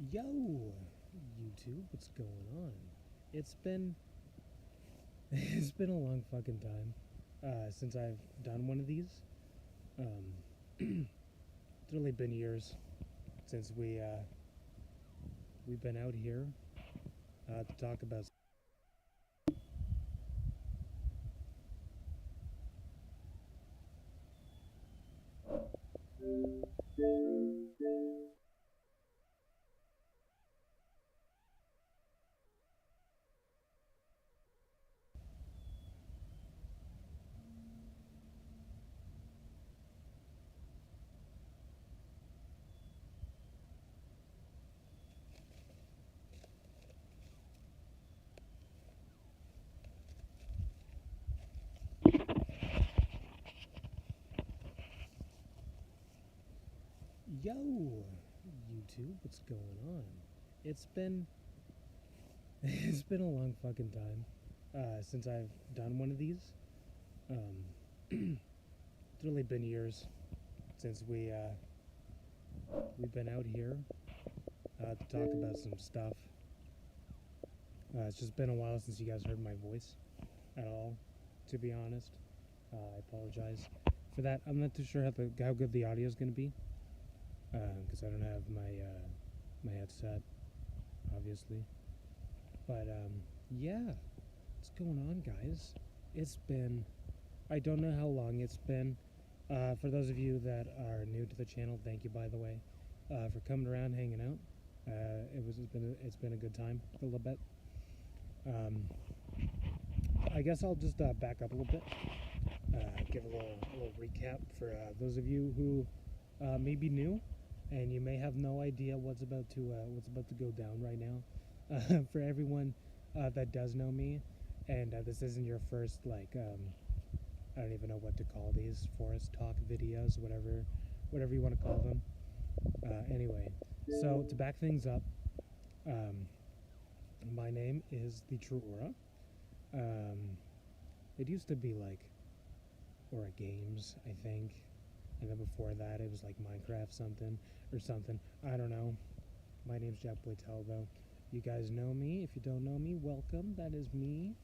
Yo, YouTube, what's going on? It's been it's been a long fucking time since I've done one of these. It's really been years since we've been out here to talk about. Yo, YouTube, what's going on? It's been it's been a long fucking time since I've done one of these. It's really been years since we've been out here to talk about some stuff. It's just been a while since you guys heard my voice at all, to be honest. I apologize for that. I'm not too sure how good the audio is going to be because I don't have my headset, obviously. But yeah, what's going on, guys? It's been, I don't know how long it's been. For those of you that are new to the channel, thank you, by the way, for coming around, hanging out. It's been a good time for a little bit. I guess I'll just back up a little bit, give a little recap for those of you who may be new, and you may have no idea what's about to go down right now. For everyone that does know me, and this isn't your first I don't even know what to call these forest talk videos, whatever you want to call them. Anyway, so to back things up, my name is TheTrueAura. It used to be like Aura Games, I think, and then before that it was like Minecraft something. I don't know. My name's Jack Boytel, though. You guys know me. If you don't know me, welcome. That is me.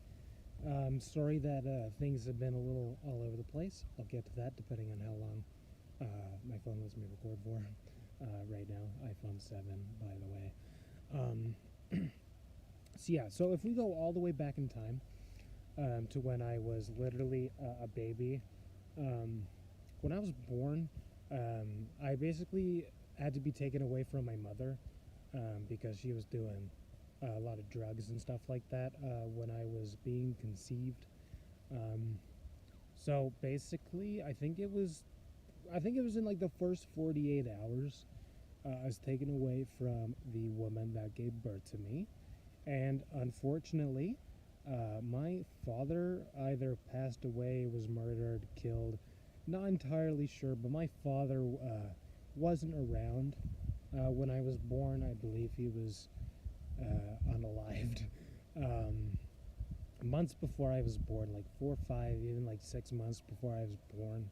Sorry that things have been a little all over the place. I'll get to that depending on how long my phone lets me record for. Right now, iPhone 7, by the way. So if we go all the way back in time to when I was literally a baby, when I was born, I basically had to be taken away from my mother because she was doing a lot of drugs and stuff like that when I was being conceived. So basically, I think it was in like the first 48 hours, I was taken away from the woman that gave birth to me, and unfortunately, my father either passed away, was murdered, killed. Not entirely sure, but my father wasn't around when I was born. I believe he was unalived. Months before I was born, like 4 or 5, even like 6 months before I was born,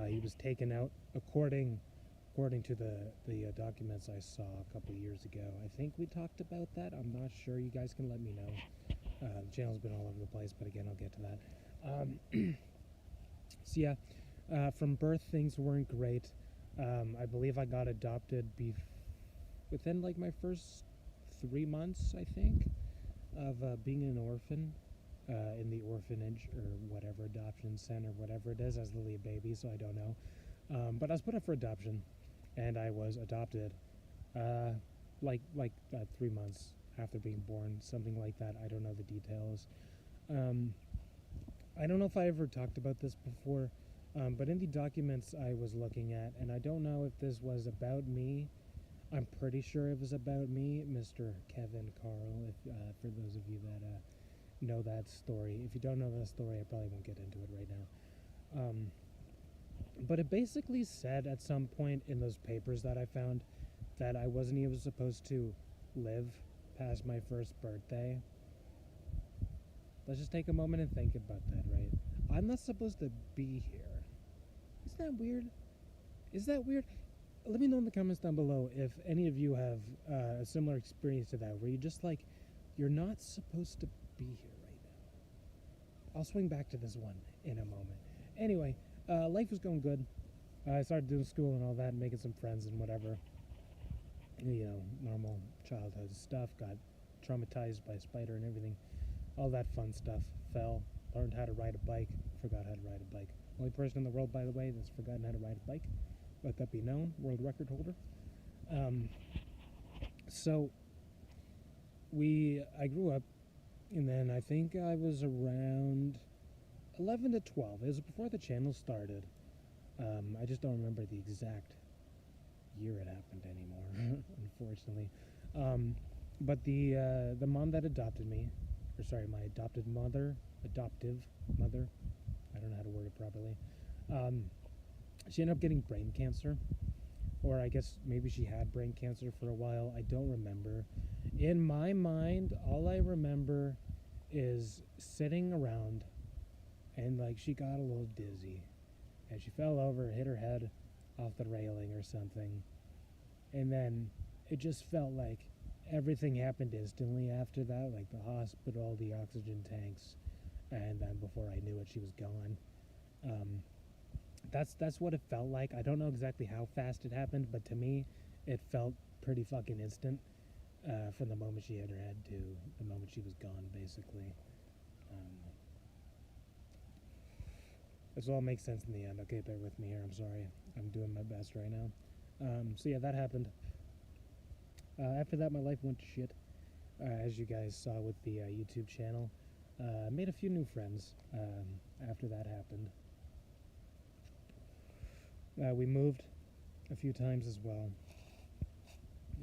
he was taken out according to the documents I saw a couple years ago. I think we talked about that. I'm not sure. You guys can let me know. The channel's been all over the place, but again, I'll get to that. So yeah, from birth, things weren't great. I believe I got adopted within like my first 3 months, I think, of being an orphan in the orphanage or whatever, adoption center, whatever it is. I was literally a baby, so I don't know. But I was put up for adoption, and I was adopted like 3 months after being born, something like that. I don't know the details. I don't know if I ever talked about this before, but in the documents I was looking at, and I don't know if this was about me. I'm pretty sure it was about me, Mr. Kevin Carl, if for those of you that know that story. If you don't know that story, I probably won't get into it right now. But it basically said at some point in those papers that I found that I wasn't even supposed to live past my first birthday. Let's just take a moment and think about that, right? I'm not supposed to be here. Isn't that weird? Is that weird? let me know in the comments down below if any of you have a similar experience to that, where you just like, you're not supposed to be here right now. I'll swing back to this one in a moment. Anyway, life was going good. I started doing school and all that, and making some friends and whatever. You know, normal childhood stuff. Got traumatized by a spider and everything. All that fun stuff. Fell. Learned how to ride a bike. Forgot how to ride a bike. Only person in the world, by the way, that's forgotten how to ride a bike. Let that be known. World record holder. So I grew up, and then I think I was around 11 to 12. It was before the channel started. I just don't remember the exact year it happened anymore, unfortunately. But the mom that adopted me, or sorry, my adoptive mother, I don't know how to word it properly. She ended up getting brain cancer, or I guess maybe she had brain cancer for a while. I don't remember. In my mind, all I remember is sitting around, and like she got a little dizzy, and she fell over, hit her head off the railing or something, and then it just felt like everything happened instantly after that, like the hospital, the oxygen tanks, and then before I knew it, she was gone. That's what it felt like. I don't know exactly how fast it happened, but to me, it felt pretty fucking instant, from the moment she hit her head to the moment she was gone, basically. This all makes sense in the end. Okay, bear with me here. I'm sorry. I'm doing my best right now. So yeah, that happened. After that, my life went to shit, as you guys saw with the YouTube channel. Made a few new friends after that happened. We moved a few times as well.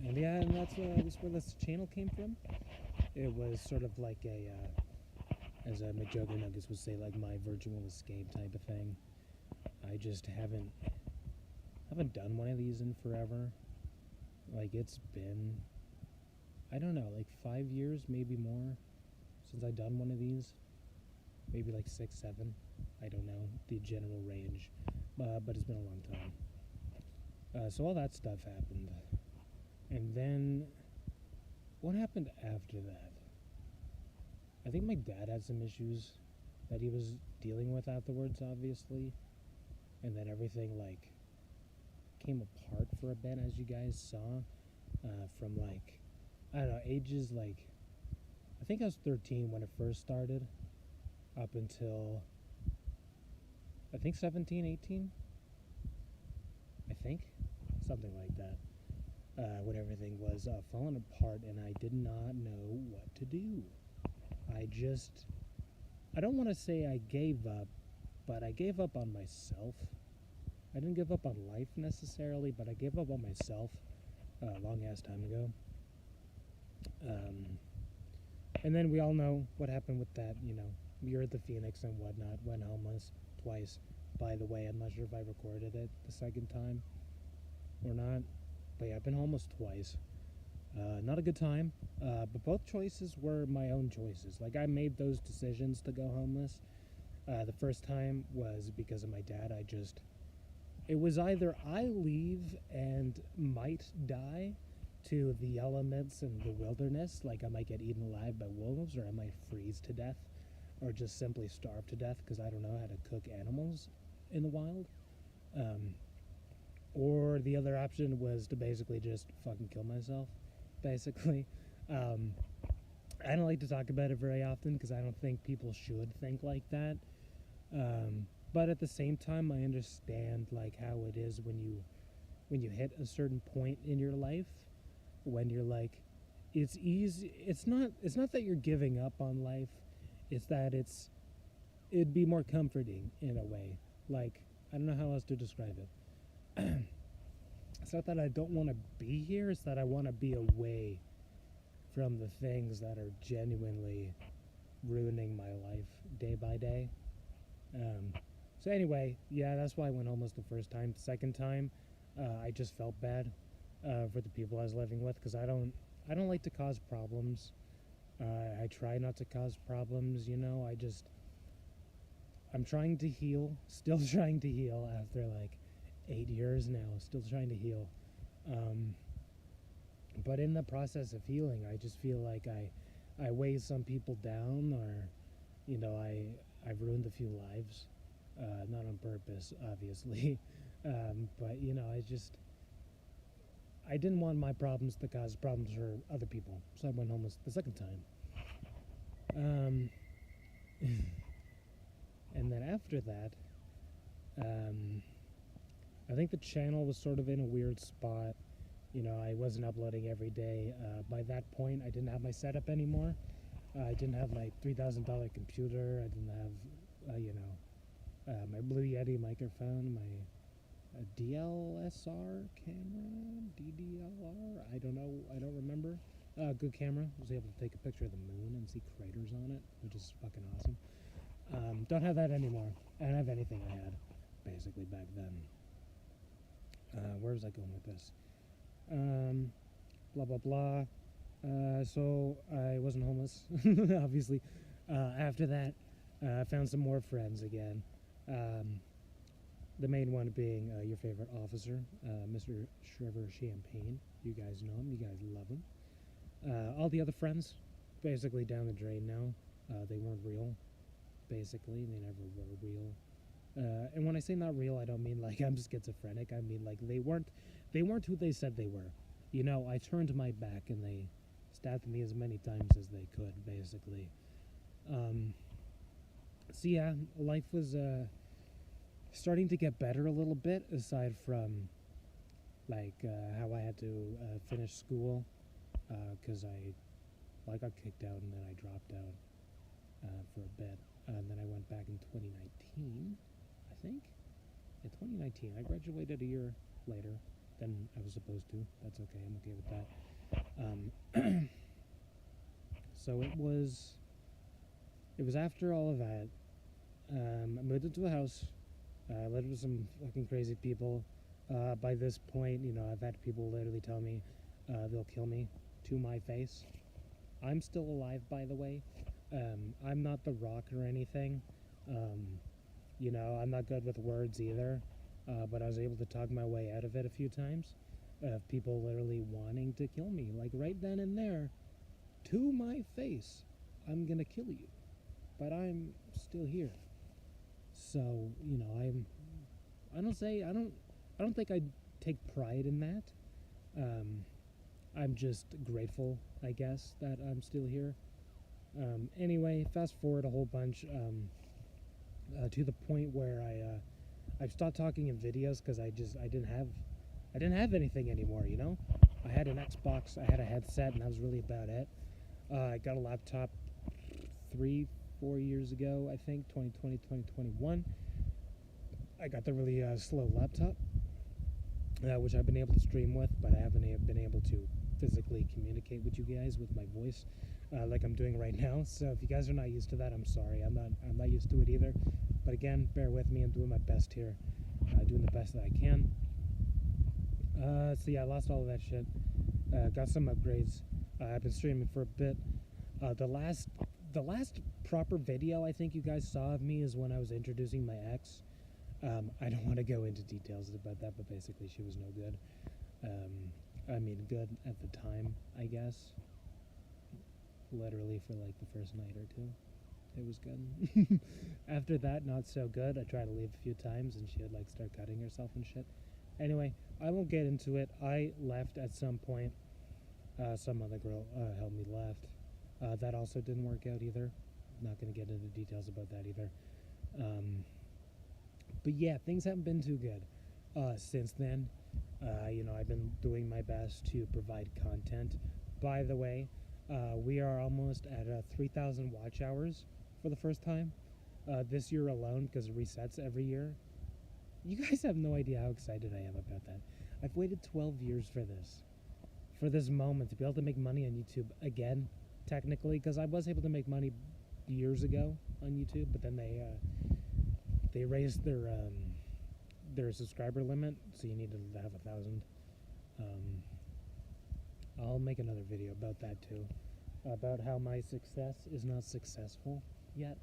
And yeah, and that's where this channel came from. It was sort of like a, as McJuggernuggets would say, like my virtual escape type of thing. I just haven't done one of these in forever. Like, it's been, I don't know, like 5 years, maybe more, since I've done one of these. Maybe like 6, 7. I don't know the general range, but it's been a long time. So all that stuff happened. And then, what happened after that? I think my dad had some issues that he was dealing with afterwards, obviously. And then everything, like, came apart for a bit, as you guys saw. From, like, I don't know, ages, like, I think I was 13 when it first started, up until, I think 17, 18? I think? Something like that. When everything was falling apart, and I did not know what to do. I don't want to say I gave up, but I gave up on myself. I didn't give up on life necessarily, but I gave up on myself a long ass time ago. And then we all know what happened with that, you know, You're at the Phoenix and whatnot, went homeless twice. By the way, I'm not sure if I recorded it the second time or not, but yeah, I've been homeless twice. Not a good time, but both choices were my own choices. Like, I made those decisions to go homeless. The first time was because of my dad. It was either I leave and might die to the elements and the wilderness, like I might get eaten alive by wolves, or I might freeze to death, or just simply starve to death because I don't know how to cook animals in the wild. Or the other option was to basically just fucking kill myself, basically. I don't like to talk about it very often because I don't think people should think like that. But at the same time, I understand like how it is when you hit a certain point in your life, when you're like, it's easy. It's not that you're giving up on life. It's that it'd be more comforting in a way. Like, I don't know how else to describe it. It's not that I don't want to be here. It's that I want to be away from the things that are genuinely ruining my life day by day. So anyway, yeah, that's why I went homeless the first time. The second time, I just felt bad for the people I was living with, because I don't like to cause problems. I try not to cause problems, you know. I'm trying to heal, still trying to heal after like 8 years now, still trying to heal. Um, but in the process of healing, I just feel like I weigh some people down, or I've ruined a few lives, not on purpose, obviously, but I didn't want my problems to cause problems for other people, so I went homeless the second time. Um, and then after that, I think the channel was sort of in a weird spot. I wasn't uploading every day. By that point, I didn't have my setup anymore. I didn't have my $3,000 computer. I didn't have, my Blue Yeti microphone, my DLSR camera, DDLR. I don't know. I don't remember. Good camera. I was able to take a picture of the moon and see craters on it, which is fucking awesome. Don't have that anymore. I don't have anything I had, basically, back then. Where was I going with this? Blah, blah, blah. So I wasn't homeless, obviously. After that, I found some more friends again. The main one being your favorite officer, Mr. Trevor Champagne. You guys know him. You guys love him. All the other friends, basically down the drain now. They weren't real, basically. They never were real. And when I say not real, I don't mean like I'm schizophrenic. I mean like they weren't who they said they were. I turned my back and they stabbed me as many times as they could, basically. So yeah, life was starting to get better a little bit, aside from like how I had to finish school, because I got kicked out and then I dropped out for a bit, and then I went back in 2019, I think. Yeah, 2019. I graduated a year later than I was supposed to. That's okay. I'm okay with that. So it was after all of that. I moved into a house. I lived with some fucking crazy people. By this point, I've had people literally tell me they'll kill me to my face. I'm still alive, by the way. I'm not The Rock or anything. I'm not good with words either. But I was able to talk my way out of it a few times. People literally wanting to kill me, like right then and there, to my face. I'm gonna kill you, but I'm still here. So I don't think I take pride in that. I'm just grateful, I guess, that I'm still here. Anyway, fast forward a whole bunch to the point where I've stopped talking in videos because I didn't have anything anymore. I had an Xbox, I had a headset, and that was really about it. I got a laptop 3-4 years ago, I think, 2020, 2021. I got the really slow laptop, which I've been able to stream with, but I haven't been able to physically communicate with you guys with my voice like I'm doing right now. So if you guys are not used to that, I'm sorry. I'm not used to it either. But again, bear with me. I'm doing my best here, doing the best that I can. So yeah, I lost all of that shit. Got some upgrades. I've been streaming for a bit. The last proper video I think you guys saw of me is when I was introducing my ex. I don't want to go into details about that, but basically she was no good. I mean, good at the time, I guess. Literally for like the first night or two, it was good. After that, not so good. I tried to leave a few times and she would like start cutting herself and shit. Anyway, I won't get into it. I left at some point. Some other girl helped me left. That also didn't work out either. Not going to get into details about that either. But yeah, things haven't been too good since then. I've been doing my best to provide content. By the way, we are almost at 3,000 watch hours for the first time this year alone, because it resets every year. You guys have no idea how excited I am about that. I've waited 12 years for this moment to be able to make money on YouTube again, technically, because I was able to make money years ago on YouTube, but then they raised their subscriber limit, so you need to have 1,000. I'll make another video about that too, about how my success is not successful yet.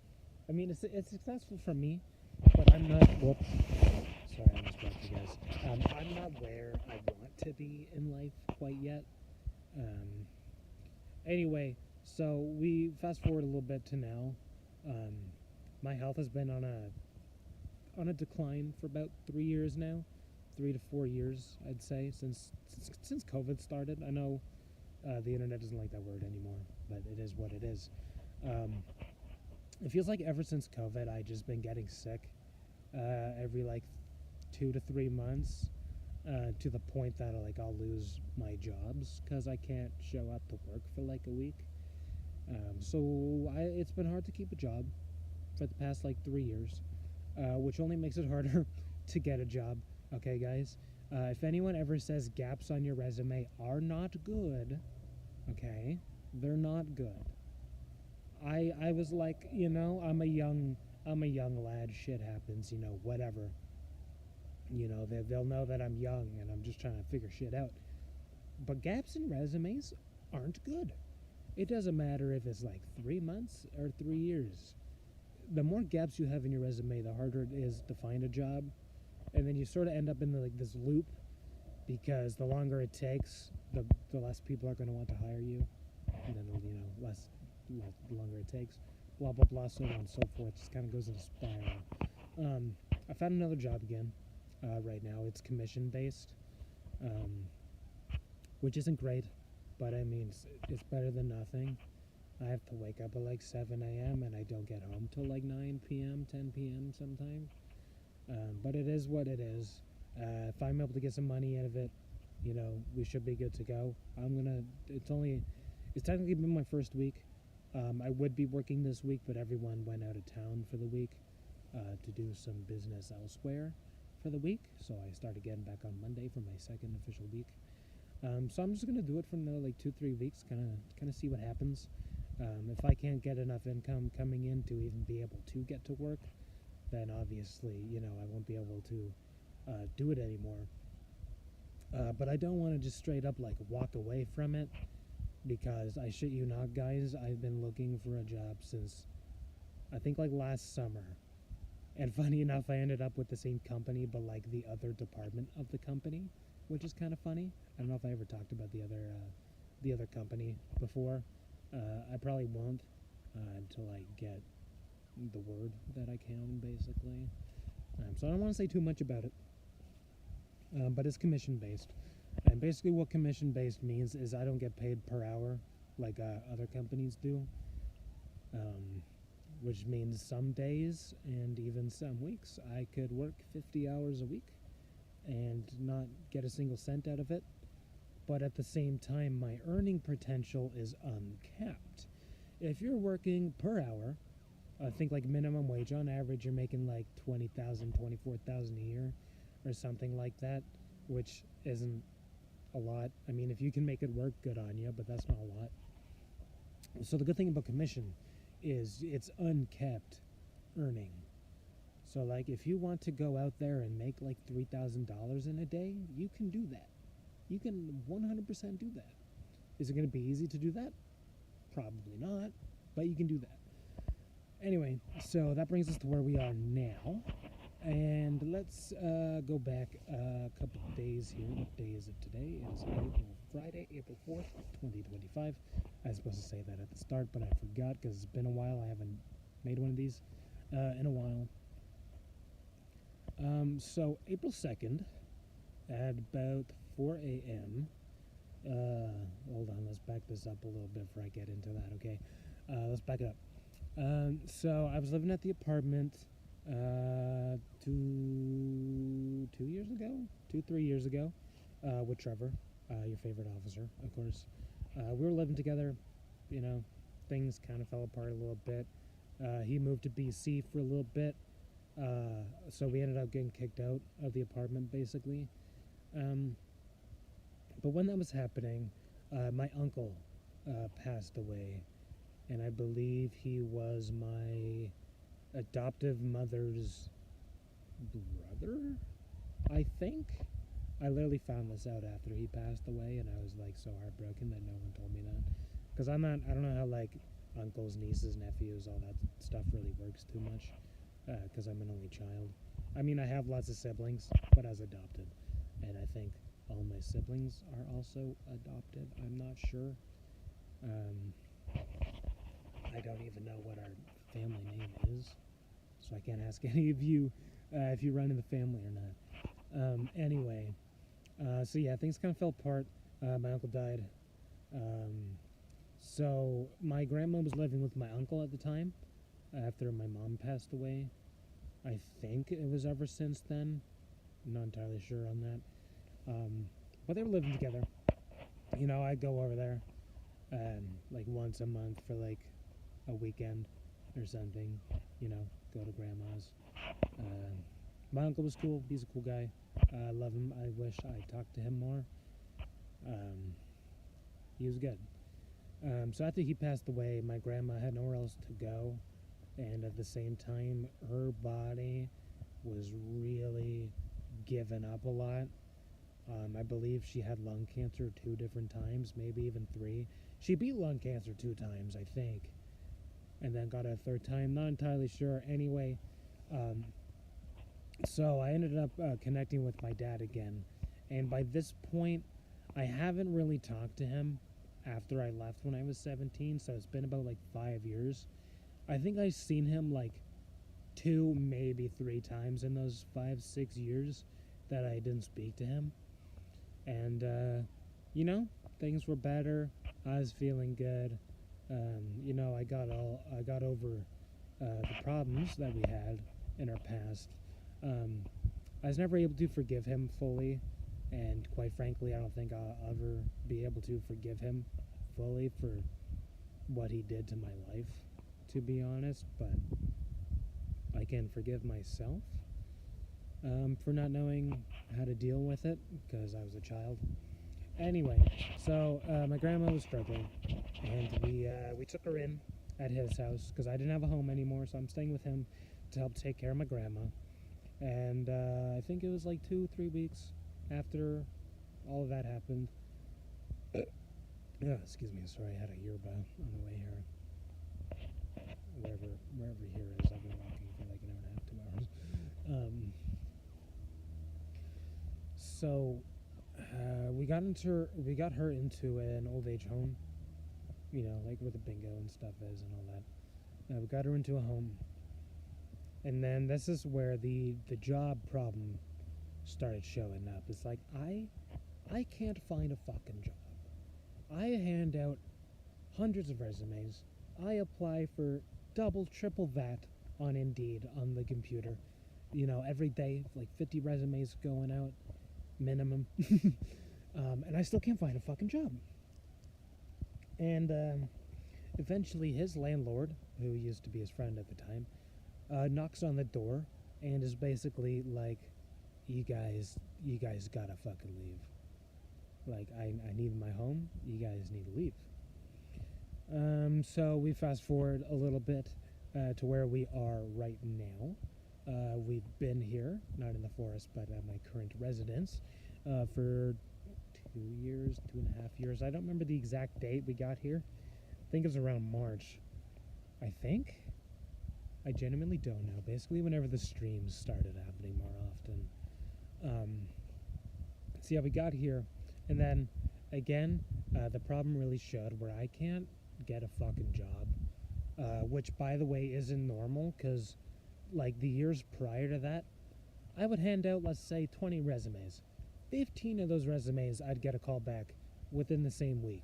I mean, it's successful for me, but I'm not. Whoops, Sorry, I interrupted you guys. I'm not where I want to be in life quite yet. Um, anyway, so we fast forward a little bit to now. Um, my health has been on a decline for about 3 years now, 3 to 4 years, I'd say, since COVID started. I know the internet doesn't like that word anymore, but it is what it is. It feels like ever since COVID, I just been getting sick every like 2 to 3 months, to the point that I'll lose my jobs because I can't show up to work for like a week. So it's been hard to keep a job for the past like 3 years, which only makes it harder to get a job. Okay, guys. If anyone ever says gaps on your resume are not good, okay, they're not good. I was like, I'm a young lad. Shit happens, whatever. They'll know that I'm young and I'm just trying to figure shit out. But gaps in resumes aren't good. It doesn't matter if it's like 3 months or 3 years. The more gaps you have in your resume, the harder it is to find a job. And then you sort of end up in this loop, because the longer it takes, the less people are going to want to hire you. And then, the longer it takes, blah, blah, blah, so on and so forth. Just kind of goes in a spiral. I found another job again right now. It's commission-based, which isn't great, but I mean, it's better than nothing. I have to wake up at like 7 a.m. and I don't get home till like 9 p.m., 10 p.m. sometimes. But it is what it is. If I'm able to get some money out of it, we should be good to go. It's technically been my first week. I would be working this week, but everyone went out of town for the week to do some business elsewhere for the week. So I start again back on Monday for my second official week. So I'm just gonna do it for another like 2-3 weeks, kind of see what happens. If I can't get enough income coming in to even be able to get to work, then obviously, I won't be able to do it anymore. But I don't want to just straight up like walk away from it, because I shit you not, guys, I've been looking for a job since I think like last summer. And funny enough, I ended up with the same company, but like the other department of the company, which is kind of funny. I don't know if I ever talked about the other company before. I probably won't until I get the word that I can, basically. So I don't want to say too much about it. But it's commission-based. And basically what commission-based means is I don't get paid per hour like other companies do. Which means some days and even some weeks I could work 50 hours a week and not get a single cent out of it. But at the same time, my earning potential is uncapped. If you're working per hour, I think like minimum wage on average, you're making like $20,000, $24,000 a year or something like that, which isn't a lot. I mean, if you can make it work, good on you, but that's not a lot. So the good thing about commission is it's uncapped earning. So like if you want to go out there and make like $3,000 in a day, you can do that. You can 100% do that. Is it going to be easy to do that? Probably not, but you can do that. Anyway, so that brings us to where we are now. And let's go back a couple of days here. What day is it today? It is Friday, April 4th, 2025. I was supposed to say that at the start, but I forgot because it's been a while. I haven't made one of these in a while. So April 2nd at about 4 a.m. Hold on, let's back this up a little bit before I get into that, okay? Let's back it up. So I was living at the apartment 3 years ago, with Trevor, your favorite officer, of course. We were living together, things kind of fell apart a little bit. He moved to BC for a little bit, so we ended up getting kicked out of the apartment, basically. But when that was happening, my uncle passed away, and I believe he was my adoptive mother's brother, I think. I literally found this out after he passed away, and I was like so heartbroken that no one told me that. Because I don't know how like uncles, nieces, nephews, all that stuff really works too much. because I'm an only child. I mean, I have lots of siblings, but I was adopted, and I think all my siblings are also adopted. I'm not sure. Um, I don't even know what our family name is, so I can't ask any of you if you run in the family or not. Anyway, so yeah, things kind of fell apart. My uncle died. So my grandma was living with my uncle at the time after my mom passed away. I think it was ever since then. I'm not entirely sure on that. But they were living together. You know, I'd go over there like once a month for like a weekend or something. You know, go to grandma's. My uncle was cool. He's a cool guy. I love him. I wish I talked to him more. He was good. So after he passed away, my grandma had nowhere else to go, and at the same time, her body was really given up a lot. I believe she had lung cancer 2 different times, maybe even 3. She beat lung cancer 2 times, I think, and then got it a 3rd time. Not entirely sure. Anyway, so I ended up connecting with my dad again, and by this point, I haven't really talked to him after I left when I was 17, so it's been about like 5 years. I think I've seen him like 2, maybe 3 times in those 5-6 years that I didn't speak to him. And, you know, things were better. I was feeling good. You know, I got over the problems that we had in our past. I was never able to forgive him fully, and quite frankly, I don't think I'll ever be able to forgive him fully for what he did to my life, to be honest, but I can forgive myself for not knowing how to deal with it, because I was a child. Anyway, so my grandma was struggling, and we took her in at his house, because I didn't have a home anymore, so I'm staying with him to help take care of my grandma. And I think it was like 2-3 weeks after all of that happened. Excuse me, sorry, I had a yerba on the way here. Wherever here is, I've been walking for like an hour and a half, 2 hours. So we got her into an old age home, you know, like where the bingo and stuff is and all that. We got her into a home, and then this is where the job problem started showing up. It's like I can't find a fucking job. I hand out hundreds of resumes. I apply for double, triple that on Indeed on the computer. You know, every day, like 50 resumes going out, minimum. And I still can't find a fucking job. And eventually his landlord, who used to be his friend at the time, knocks on the door and is basically like, you guys gotta fucking leave. Like, I need my home. You guys need to leave. So we fast forward a little bit to where we are right now. We've been here, not in the forest, but at my current residence, for 2 years, 2.5 years. I don't remember the exact date we got here. I think it was around March. I think. I genuinely don't know. Basically, whenever the streams started happening more often. So yeah, we got here. And then, again, the problem really showed where I can't get a fucking job, which, by the way, isn't normal, because, like, the years prior to that, I would hand out, let's say, 20 resumes. 15 of those resumes, I'd get a call back within the same week,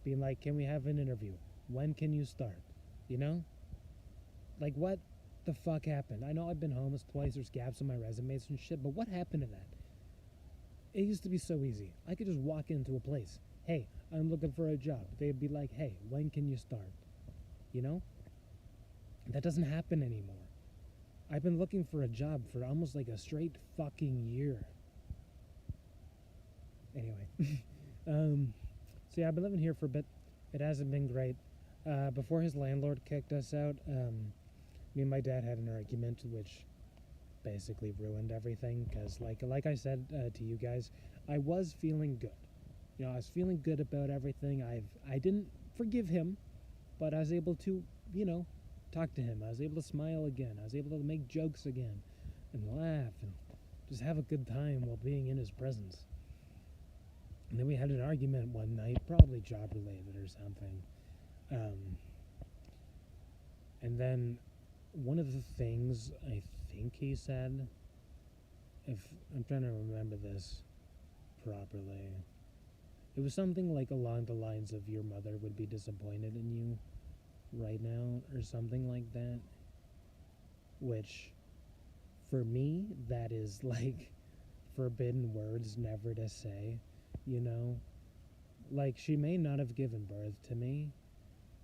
being like, can we have an interview? When can you start? You know? Like, what the fuck happened? I know I've been homeless twice, there's gaps in my resumes and shit, but what happened to that? It used to be so easy. I could just walk into a place. Hey, I'm looking for a job. They'd be like, hey, when can you start? You know? That doesn't happen anymore. I've been looking for a job for almost like a straight fucking year. Anyway. So yeah, I've been living here for a bit. It hasn't been great. Before his landlord kicked us out, me and my dad had an argument, which basically ruined everything, because like I said to you guys, I was feeling good. You know, I was feeling good about everything. I didn't forgive him, but I was able to, you know, talk to him. I was able to smile again. I was able to make jokes again and laugh and just have a good time while being in his presence. And then we had an argument one night, probably job related or something. And then one of the things I think he said, if I'm trying to remember this properly, it was something like along the lines of your mother would be disappointed in you right now or something like that, which for me that is like forbidden words never to say, you know. Like, she may not have given birth to me,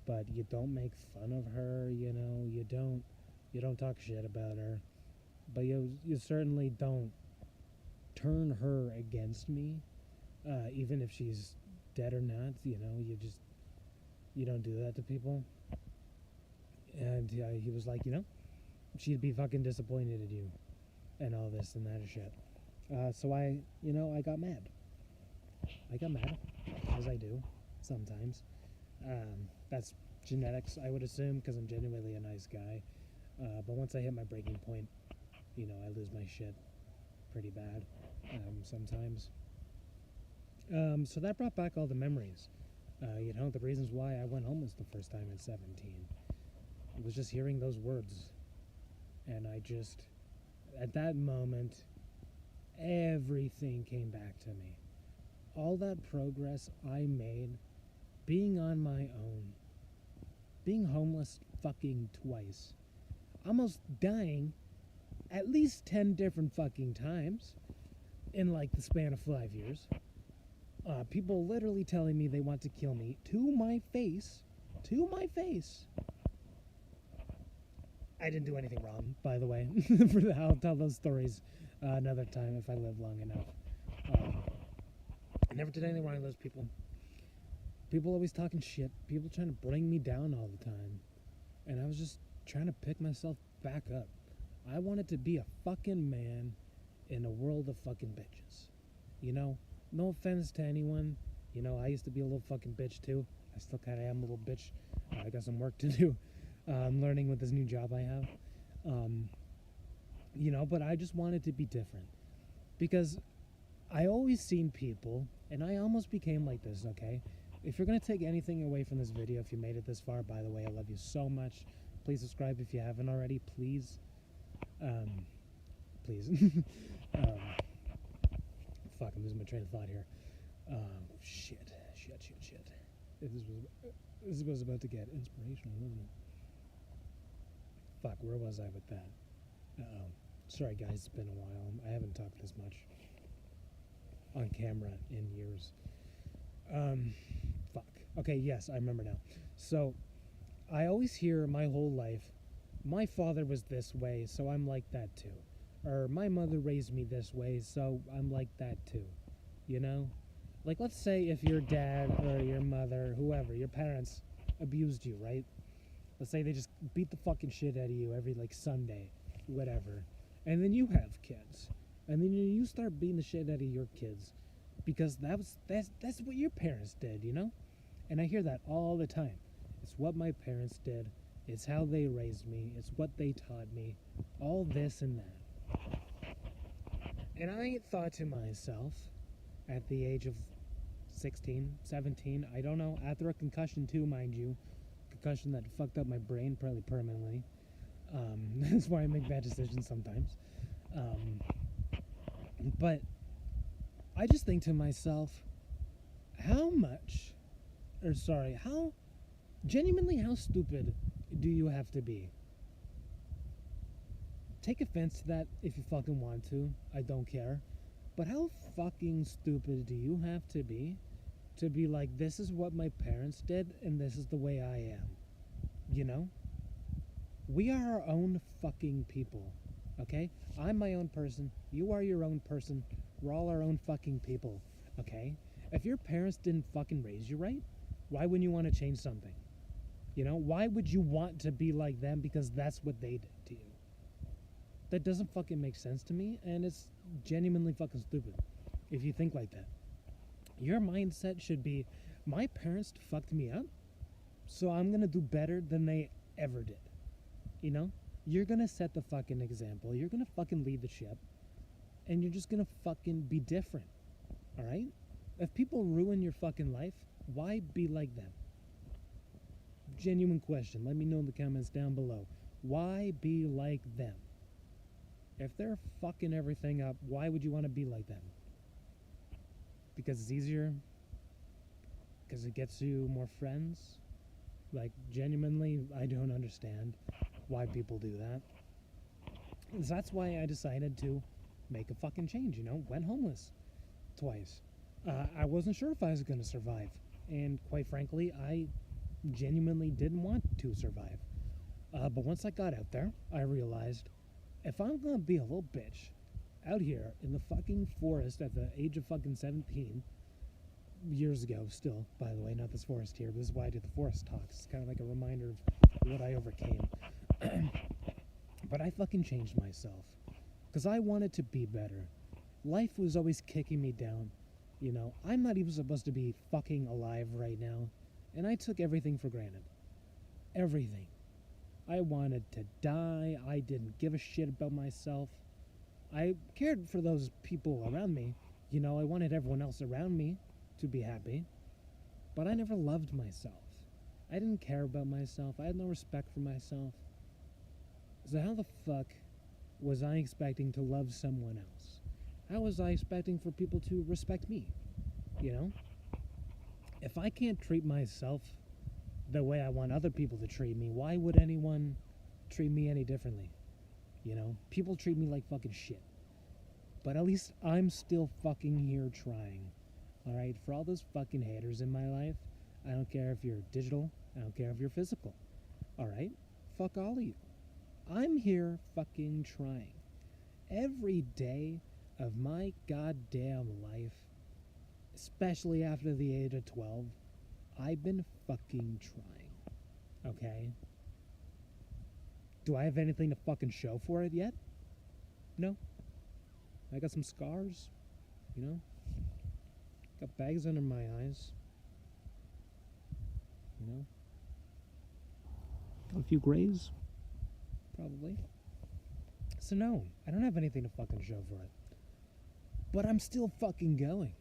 but you don't make fun of her, you know. You don't talk shit about her, but you certainly don't turn her against me, even if she's dead or not. You know, you don't do that to people. And he was like, you know, she'd be fucking disappointed in you and all this and that shit. So I got mad. As I do sometimes. That's genetics, I would assume, because I'm genuinely a nice guy. But once I hit my breaking point, you know, I lose my shit pretty bad sometimes. So that brought back all the memories. You know, the reasons why I went homeless the first time at 17. It was just hearing those words. And I just, at that moment, everything came back to me. All that progress I made, being on my own, being homeless fucking twice, almost dying at least 10 different fucking times in like the span of 5 years. People literally telling me they want to kill me to my face. I didn't do anything wrong, by the way. I'll tell those stories another time if I live long enough. I never did anything wrong to those people. People always talking shit. People trying to bring me down all the time. And I was just trying to pick myself back up. I wanted to be a fucking man in a world of fucking bitches. You know? No offense to anyone. You know, I used to be a little fucking bitch too. I still kind of am a little bitch. I got some work to do. I'm learning with this new job I have. You know, but I just wanted to be different. Because I always seen people, and I almost became like this, okay? If you're going to take anything away from this video, if you made it this far, by the way, I love you so much. Please subscribe if you haven't already, please. Please. Fuck, I'm losing my train of thought here. Shit. This was about to get inspirational, wasn't it? Fuck, where was I with that? Sorry guys, it's been a while. I haven't talked this much on camera in years. Fuck. Okay, yes, I remember now. So, I always hear my whole life, my father was this way, so I'm like that too. Or, my mother raised me this way, so I'm like that too. You know? Like, let's say if your dad or your mother, whoever, your parents abused you, right? Let's say they just beat the fucking shit out of you every, like, Sunday, whatever. And then you have kids. And then you start beating the shit out of your kids. Because that's what your parents did, you know? And I hear that all the time. It's what my parents did. It's how they raised me. It's what they taught me. All this and that. And I thought to myself, at the age of 16, 17, I don't know, after a concussion too, mind you, concussion that fucked up my brain probably permanently. That's why I make bad decisions sometimes. But I just think to myself, how genuinely how stupid do you have to be? Take offense to that if you fucking want to. I don't care. But how fucking stupid do you have to be like, this is what my parents did and this is the way I am? You know? We are our own fucking people. Okay? I'm my own person. You are your own person. We're all our own fucking people. Okay? If your parents didn't fucking raise you right, why wouldn't you want to change something? You know? Why would you want to be like them because that's what they did to you? That doesn't fucking make sense to me, and it's genuinely fucking stupid if you think like that. Your mindset should be, my parents fucked me up, so I'm gonna do better than they ever did. You know? You're gonna set the fucking example. You're gonna fucking lead the ship. And you're just gonna fucking be different. Alright? If people ruin your fucking life, why be like them? Genuine question. Let me know in the comments down below. Why be like them? If they're fucking everything up, why would you want to be like them? Because it's easier? Because it gets you more friends? Like, genuinely, I don't understand why people do that. So that's why I decided to make a fucking change, you know? Went homeless twice. I wasn't sure if I was going to survive. And quite frankly, I genuinely didn't want to survive. But once I got out there, I realized if I'm going to be a little bitch out here in the fucking forest at the age of fucking 17 years ago, still, by the way, not this forest here, but this is why I do the forest talks. It's kind of like a reminder of what I overcame. But I fucking changed myself because I wanted to be better. Life was always kicking me down. You know, I'm not even supposed to be fucking alive right now. And I took everything for granted. Everything. I wanted to die. I didn't give a shit about myself. I cared for those people around me. You know, I wanted everyone else around me to be happy. But I never loved myself. I didn't care about myself. I had no respect for myself. So how the fuck was I expecting to love someone else? How was I expecting for people to respect me? You know? If I can't treat myself the way I want other people to treat me, why would anyone treat me any differently? You know? People treat me like fucking shit. But at least I'm still fucking here trying. Alright? For all those fucking haters in my life, I don't care if you're digital, I don't care if you're physical. Alright? Fuck all of you. I'm here fucking trying. Every day of my goddamn life, especially after the age of 12, I've been fucking trying. Okay? Do I have anything to fucking show for it yet? No. I got some scars, you know? Got bags under my eyes. You know? Got a few grays. Probably. So no, I don't have anything to fucking show for it. But I'm still fucking going.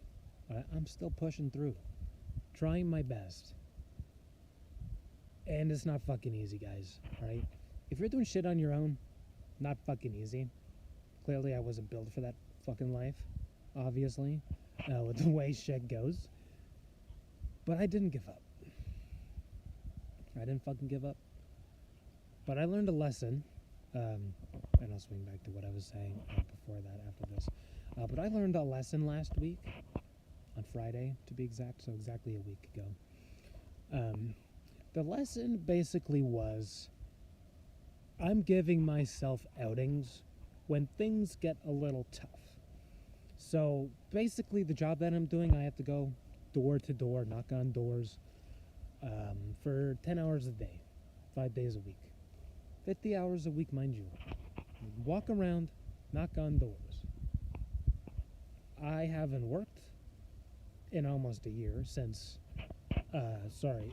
I'm still pushing through. Trying my best. And it's not fucking easy, guys. Alright? If you're doing shit on your own, not fucking easy. Clearly I wasn't built for that fucking life. Obviously. With the way shit goes. But I didn't give up. I didn't fucking give up. But I learned a lesson. And I'll swing back to what I was saying before that, after this. But I learned a lesson last week. On Friday, to be exact. So exactly a week ago. The lesson basically was, I'm giving myself outings when things get a little tough. So basically the job that I'm doing, I have to go door to door, knock on doors, for 10 hours a day, 5 days a week. 50 hours a week, mind you. Walk around, knock on doors. I haven't worked in almost a year since,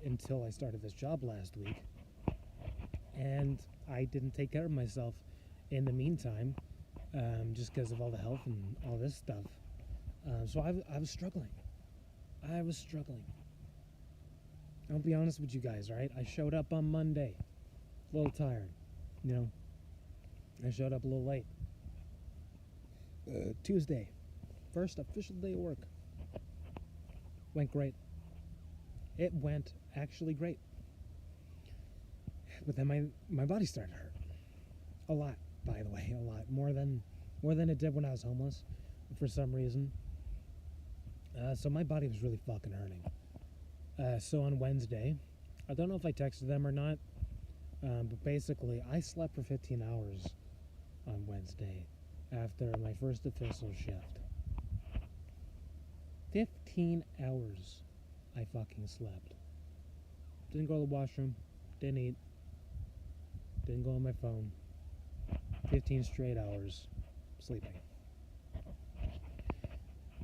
until I started this job last week. And I didn't take care of myself in the meantime, just because of all the health and all this stuff. So I was struggling. I was struggling. I'll be honest with you guys, right? I showed up on Monday, a little tired, you know. I showed up a little late. Tuesday, first official day of work. Went great. It went actually great. But then my body started to hurt. A lot, by the way, a lot. More than it did when I was homeless, for some reason. So my body was really fucking hurting. So on Wednesday, I don't know if I texted them or not, but basically I slept for 15 hours on Wednesday after my first official shift. 15 hours I fucking slept. Didn't go to the washroom, didn't eat, didn't go on my phone. 15 straight hours sleeping.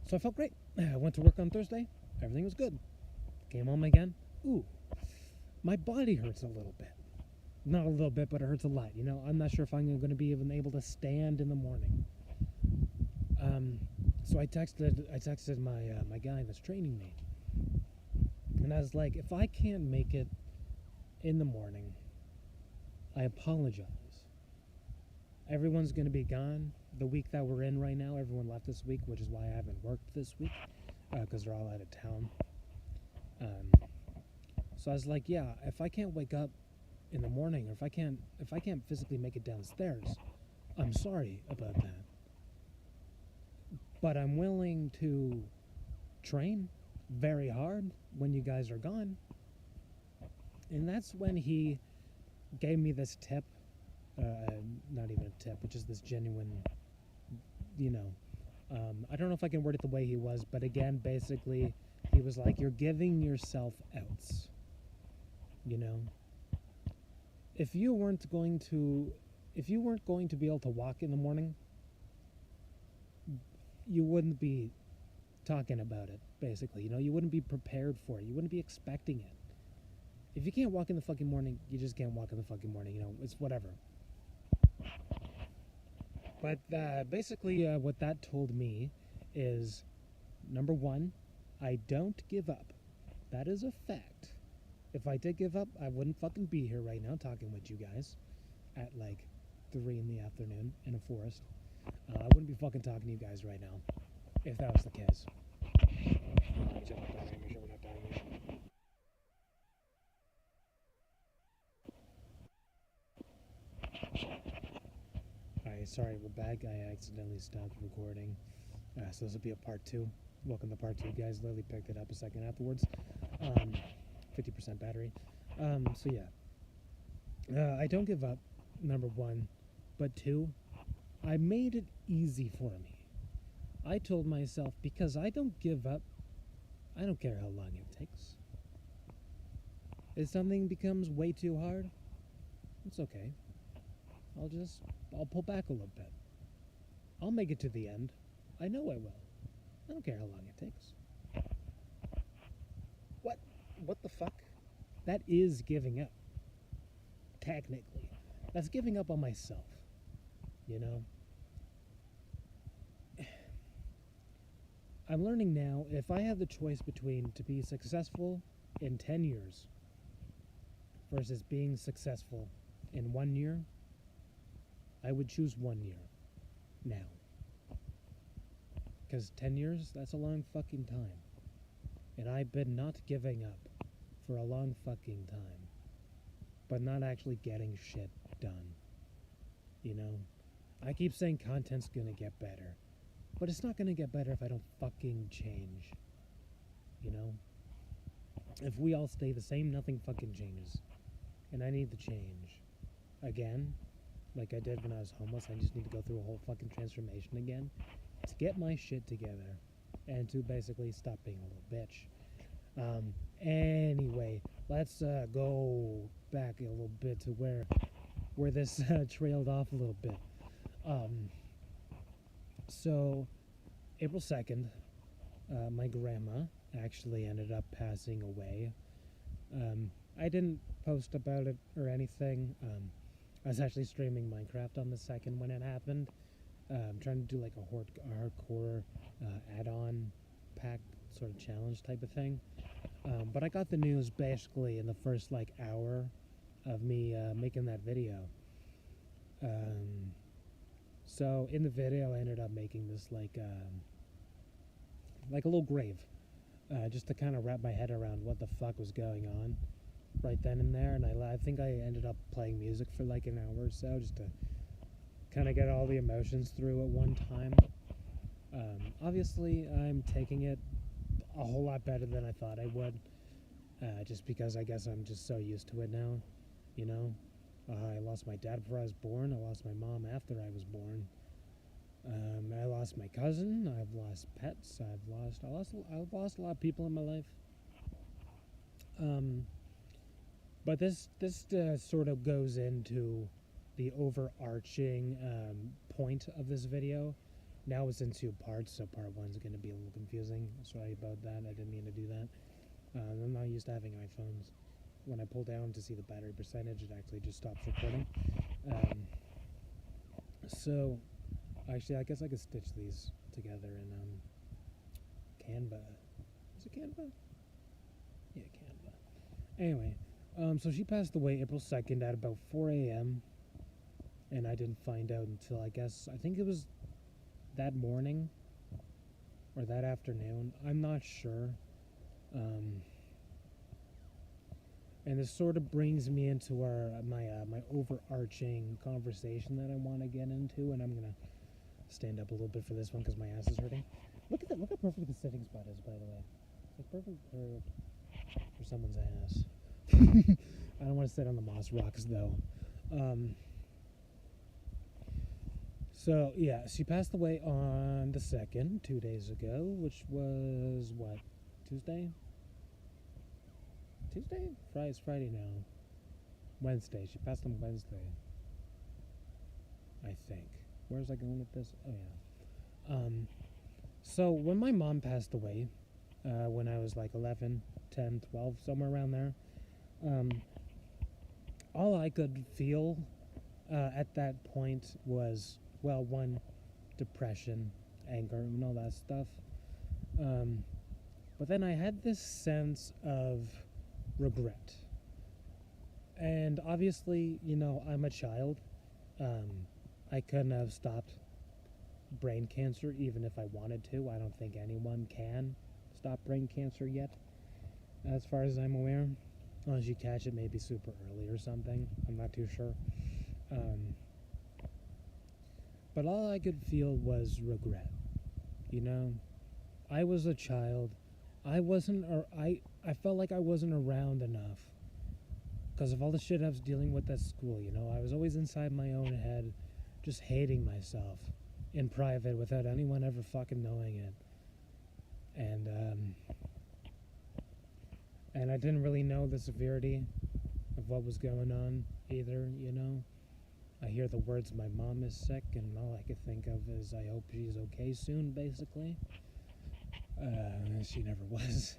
So I felt great. I went to work on Thursday. Everything was good. Came home again. Ooh, my body hurts a little bit. Not a little bit, but it hurts a lot. You know, I'm not sure if I'm going to be even able to stand in the morning. So I texted my guy that's training me, and I was like, if I can't make it in the morning, I apologize. Everyone's going to be gone. The week that we're in right now, everyone left this week, which is why I haven't worked this week, because they're all out of town. So I was like, yeah, if I can't wake up in the morning, or if I can't physically make it downstairs, I'm sorry about that. But I'm willing to train very hard when you guys are gone. And that's when he gave me this tip. Not even a tip, but just this genuine, you know. I don't know if I can word it the way he was, but again, basically, he was like, you're giving yourself outs. You know? If you weren't going to be able to walk in the morning, you wouldn't be talking about it, basically. You know, you wouldn't be prepared for it. You wouldn't be expecting it. If you can't walk in the fucking morning, you just can't walk in the fucking morning. You know, it's whatever. But basically, what that told me is, number one, I don't give up. That is a fact. If I did give up, I wouldn't fucking be here right now talking with you guys at like 3 in the afternoon in a forest. I wouldn't be fucking talking to you guys right now if that was the case. Alright, sorry, we're back. I accidentally stopped recording. So this will be a part 2. Welcome to part 2, guys. Literally picked it up a second afterwards. 50% battery. So yeah. I don't give up, number 1. But 2, I made it easy for me. I told myself, because I don't give up, I don't care how long it takes. If something becomes way too hard, it's okay. I'll pull back a little bit. I'll make it to the end. I know I will. I don't care how long it takes. What the fuck? That is giving up. Technically. That's giving up on myself. You know? I'm learning now, if I have the choice between to be successful in 10 years versus being successful in 1 year, I would choose 1 year now. Because 10 years, that's a long fucking time. And I've been not giving up for a long fucking time. But not actually getting shit done. You know? I keep saying content's gonna get better. But it's not gonna get better if I don't fucking change. You know? If we all stay the same, nothing fucking changes. And I need to change. Again, like I did when I was homeless, I just need to go through a whole fucking transformation again to get my shit together and to basically stop being a little bitch. Anyway, let's go back a little bit to where this trailed off a little bit. So, April 2nd, my grandma actually ended up passing away. I didn't post about it or anything. I was actually streaming Minecraft on the 2nd when it happened. I'm trying to do like a hardcore add-on pack sort of challenge type of thing. But I got the news basically in the first like hour of me making that video. So in the video, I ended up making this like a little grave, just to kind of wrap my head around what the fuck was going on right then and there. And I think I ended up playing music for like an hour or so, just to kind of get all the emotions through at one time. Obviously, I'm taking it a whole lot better than I thought I would, just because I guess I'm just so used to it now, you know. I lost my dad before I was born. I lost my mom after I was born. I lost my cousin. I've lost pets. I've lost a lot of people in my life. But this sort of goes into the overarching point of this video. Now it's in 2 parts, so part 1's going to be a little confusing. Sorry about that. I didn't mean to do that. I'm not used to having iPhones. when I pull down to see the battery percentage, it actually just stops recording. So, actually, I guess I could stitch these together in Canva. Is it Canva? Yeah, Canva. Anyway, so she passed away April 2nd at about 4 a.m. And I didn't find out until, I think it was that morning or that afternoon. I'm not sure. And this sort of brings me into my overarching conversation that I want to get into, and I'm gonna stand up a little bit for this one because my ass is hurting. Look how perfect the sitting spot is, by the way. It's like perfect for someone's ass. I don't want to sit on the moss rocks though. So yeah, she passed away on the 2nd, 2 days ago, which was what, Tuesday? It's Friday now. Wednesday. She passed on Wednesday, I think. Where's I going with this? Oh yeah. So when my mom passed away, when I was like 11, 10, 12, somewhere around there, all I could feel at that point was, well, one, depression, anger, and all that stuff. But then I had this sense of regret. And obviously, I'm a child. I couldn't have stopped brain cancer even if I wanted to. I don't think anyone can stop brain cancer yet, as far as I'm aware. Unless you catch it maybe super early or something. I'm not too sure. But all I could feel was regret. I was a child. I felt like I wasn't around enough because of all the shit I was dealing with at school. I was always inside my own head, just hating myself in private without anyone ever fucking knowing it. And I didn't really know the severity of what was going on either. I hear the words, my mom is sick, and all I could think of is, I hope she's okay soon, basically. She never was.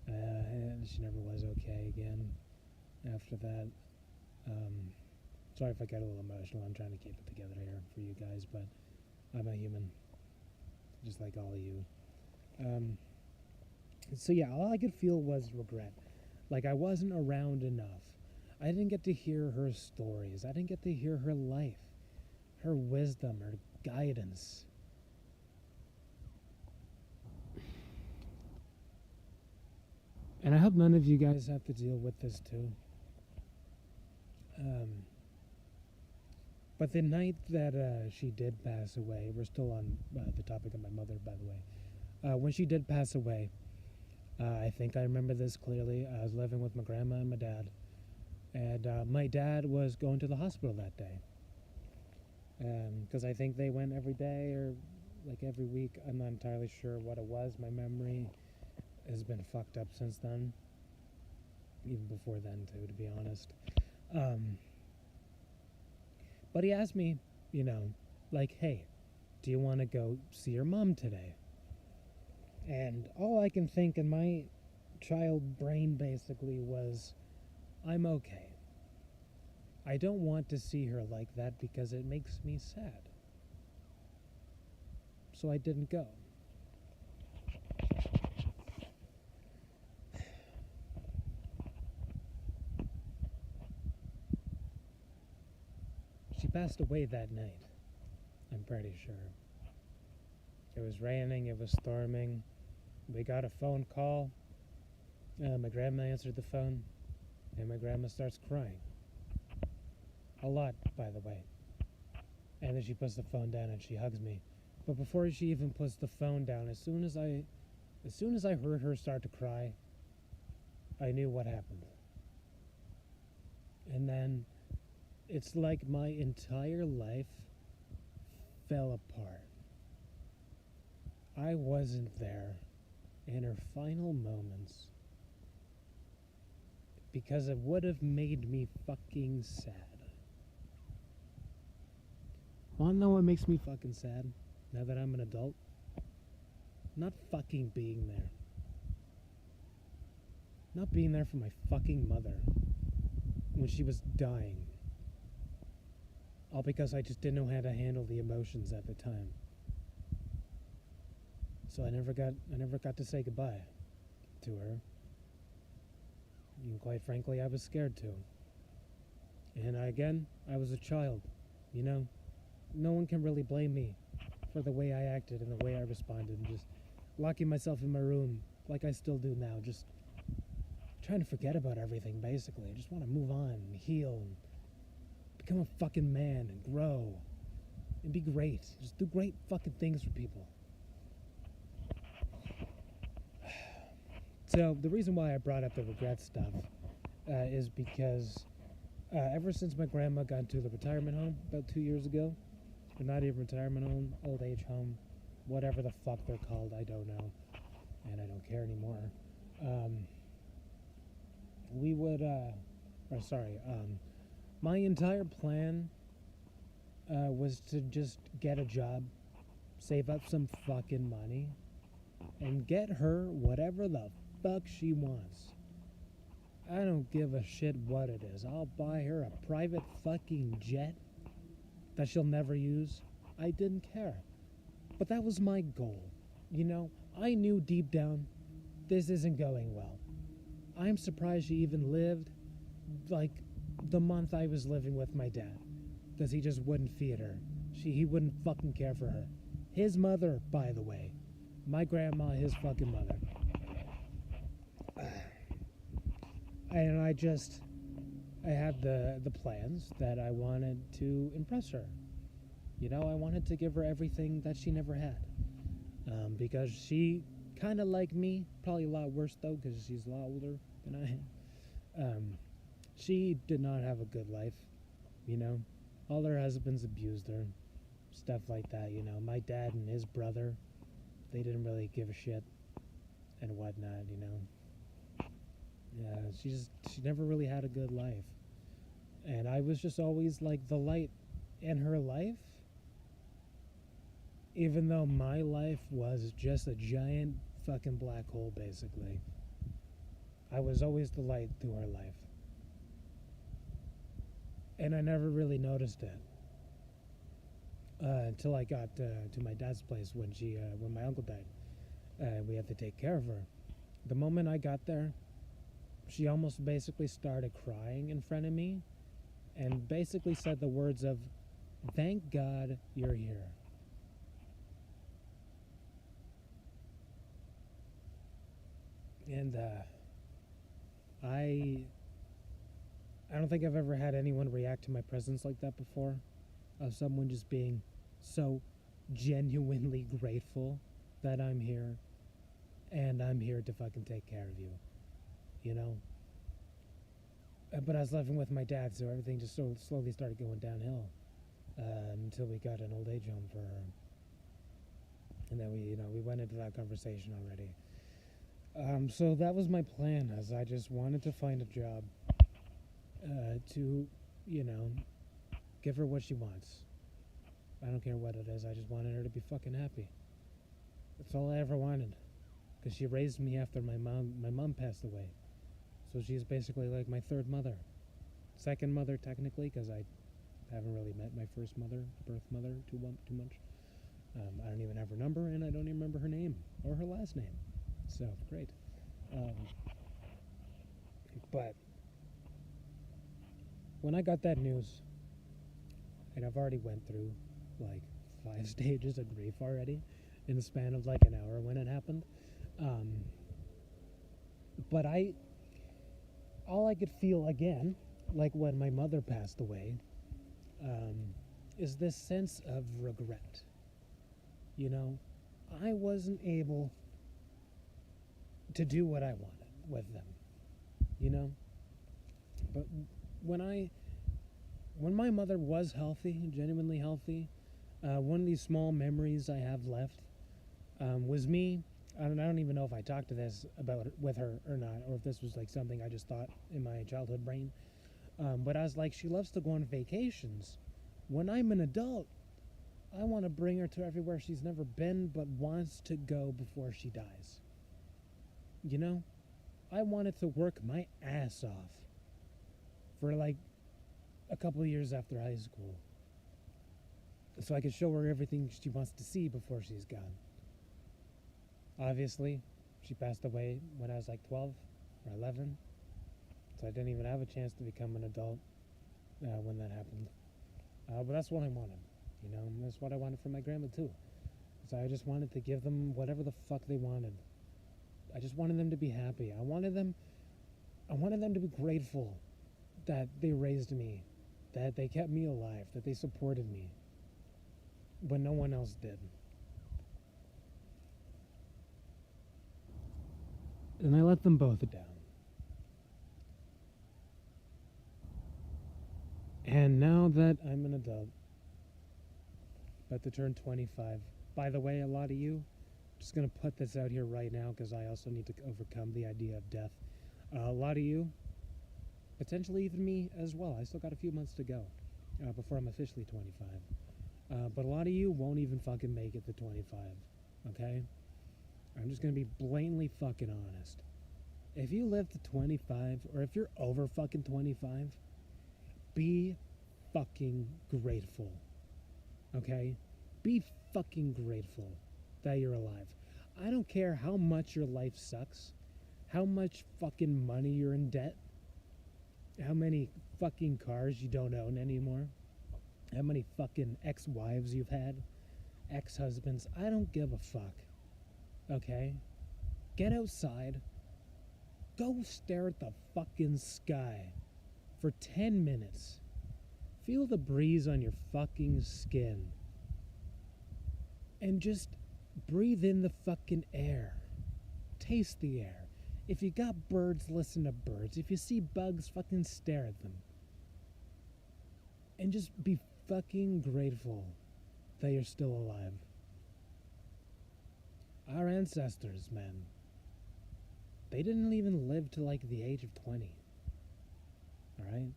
She never was okay again after that. Sorry if I get a little emotional. I'm trying to keep it together here for you guys, but I'm a human, just like all of you. So yeah, all I could feel was regret. Like I wasn't around enough. I didn't get to hear her stories. I didn't get to hear her life, her wisdom, her guidance. And I hope none of you guys have to deal with this too. But the night that she did pass away, we're still on the topic of my mother, by the way. When she did pass away, I think I remember this clearly. I was living with my grandma and my dad. And my dad was going to the hospital that day. Because I think they went every day or like every week. I'm not entirely sure what it was. My memory has been fucked up since then. Even before then, too, to be honest. But he asked me, like, hey, do you want to go see your mom today? And all I can think in my child brain basically was, I'm okay. I don't want to see her like that because it makes me sad. So I didn't go. She passed away that night, I'm pretty sure. It was raining, it was storming. We got a phone call. My grandma answered the phone, and my grandma starts crying. A lot, by the way. And then she puts the phone down and she hugs me. But before she even puts the phone down, as soon as I heard her start to cry, I knew what happened. And then it's like my entire life fell apart. I wasn't there in her final moments because it would have made me fucking sad. Wanna know what makes me fucking sad now that I'm an adult? Not fucking being there. Not being there for my fucking mother when she was dying. All because I just didn't know how to handle the emotions at the time. So I never got to say goodbye to her. And quite frankly, I was scared to. And I was a child, you know? No one can really blame me for the way I acted and the way I responded, and just locking myself in my room like I still do now, just trying to forget about everything, basically. I just want to move on and heal and become a fucking man and grow and be great. Just do great fucking things for people. So the reason why I brought up the regret stuff is because ever since my grandma got into the retirement home about 2 years ago, or not even retirement home, old age home, whatever the fuck they're called, I don't know, and I don't care anymore. My entire plan was to just get a job, save up some fucking money, and get her whatever the fuck she wants. I don't give a shit what it is. I'll buy her a private fucking jet that she'll never use. I didn't care. But that was my goal. You know, I knew deep down this isn't going well. I'm surprised she even lived like the month I was living with my dad, because he just wouldn't feed her. He wouldn't fucking care for her. His mother, by the way. My grandma, his fucking mother. And I had the plans that I wanted to impress her. You know, I wanted to give her everything that she never had. Because she kind of like me, probably a lot worse though, because she's a lot older than I am. She did not have a good life, you know. All her husbands abused her, stuff like that, you know. My dad and his brother, they didn't really give a shit and whatnot, you know. Yeah, she never really had a good life. And I was just always like the light in her life, even though my life was just a giant fucking black hole, basically. I was always the light through her life. And I never really noticed it until I got to my dad's place when my uncle died. We had to take care of her. The moment I got there, she almost basically started crying in front of me and basically said the words of, "Thank God you're here." And I don't think I've ever had anyone react to my presence like that before, of someone just being so genuinely grateful that I'm here, and I'm here to fucking take care of you, you know? But I was living with my dad, so everything just slowly started going downhill until we got an old age home for her. And then we went into that conversation already. So that was my plan, as I just wanted to find a job to, give her what she wants. I don't care what it is. I just wanted her to be fucking happy. That's all I ever wanted. Because she raised me after my mom passed away. So she's basically like my third mother. Second mother, technically, because I haven't really met my first mother, birth mother, too much. I don't even have her number, and I don't even remember her name or her last name. So, great. But when I got that news, and I've already went through like 5 stages of grief already in the span of like an hour when it happened. But all I could feel again, like when my mother passed away, is this sense of regret. I wasn't able to do what I wanted with them, But when my mother was healthy, genuinely healthy, one of these small memories I have left was me. I don't even know if I talked to this with her or not, or if this was like something I just thought in my childhood brain. But I was like, she loves to go on vacations. When I'm an adult, I want to bring her to everywhere she's never been but wants to go before she dies. I wanted to work my ass off for like a couple of years after high school so I could show her everything she wants to see before she's gone. Obviously, she passed away when I was like 12 or 11, so I didn't even have a chance to become an adult when that happened. But that's what I wanted, you know. That's what I wanted for my grandma too. So I just wanted to give them whatever the fuck they wanted. I just wanted them to be happy. I wanted them to be grateful that they raised me, that they kept me alive, that they supported me when no one else did. And I let them both down. And now that I'm an adult, about to turn 25. By the way, a lot of you, I'm just going to put this out here right now because I also need to overcome the idea of death. A lot of you, potentially even me as well, I still got a few months to go before I'm officially 25. But a lot of you won't even fucking make it to 25, okay? I'm just going to be blatantly fucking honest. If you live to 25, or if you're over fucking 25, be fucking grateful, okay? Be fucking grateful that you're alive. I don't care how much your life sucks, how much fucking money you're in debt, how many fucking cars you don't own anymore, how many fucking ex-wives you've had, ex-husbands. I don't give a fuck, okay? Get outside, go stare at the fucking sky for 10 minutes. Feel the breeze on your fucking skin. And just breathe in the fucking air. Taste the air. If you got birds, listen to birds. If you see bugs, fucking stare at them. And just be fucking grateful that you're still alive. Our ancestors, man, they didn't even live to like the age of 20. Alright?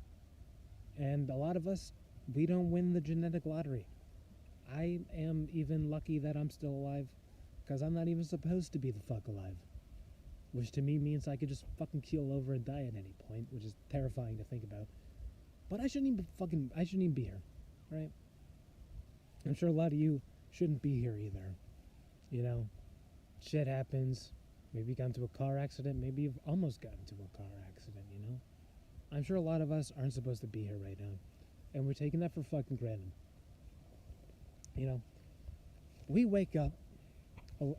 And a lot of us, we don't win the genetic lottery. I am even lucky that I'm still alive because I'm not even supposed to be the fuck alive. Which to me means I could just fucking keel over and die at any point, which is terrifying to think about. But I shouldn't even be here, right? I'm sure a lot of you shouldn't be here either. You know, shit happens. Maybe you got into a car accident. Maybe you've almost got into a car accident, you know? I'm sure a lot of us aren't supposed to be here right now. And we're taking that for fucking granted. You know, we wake up,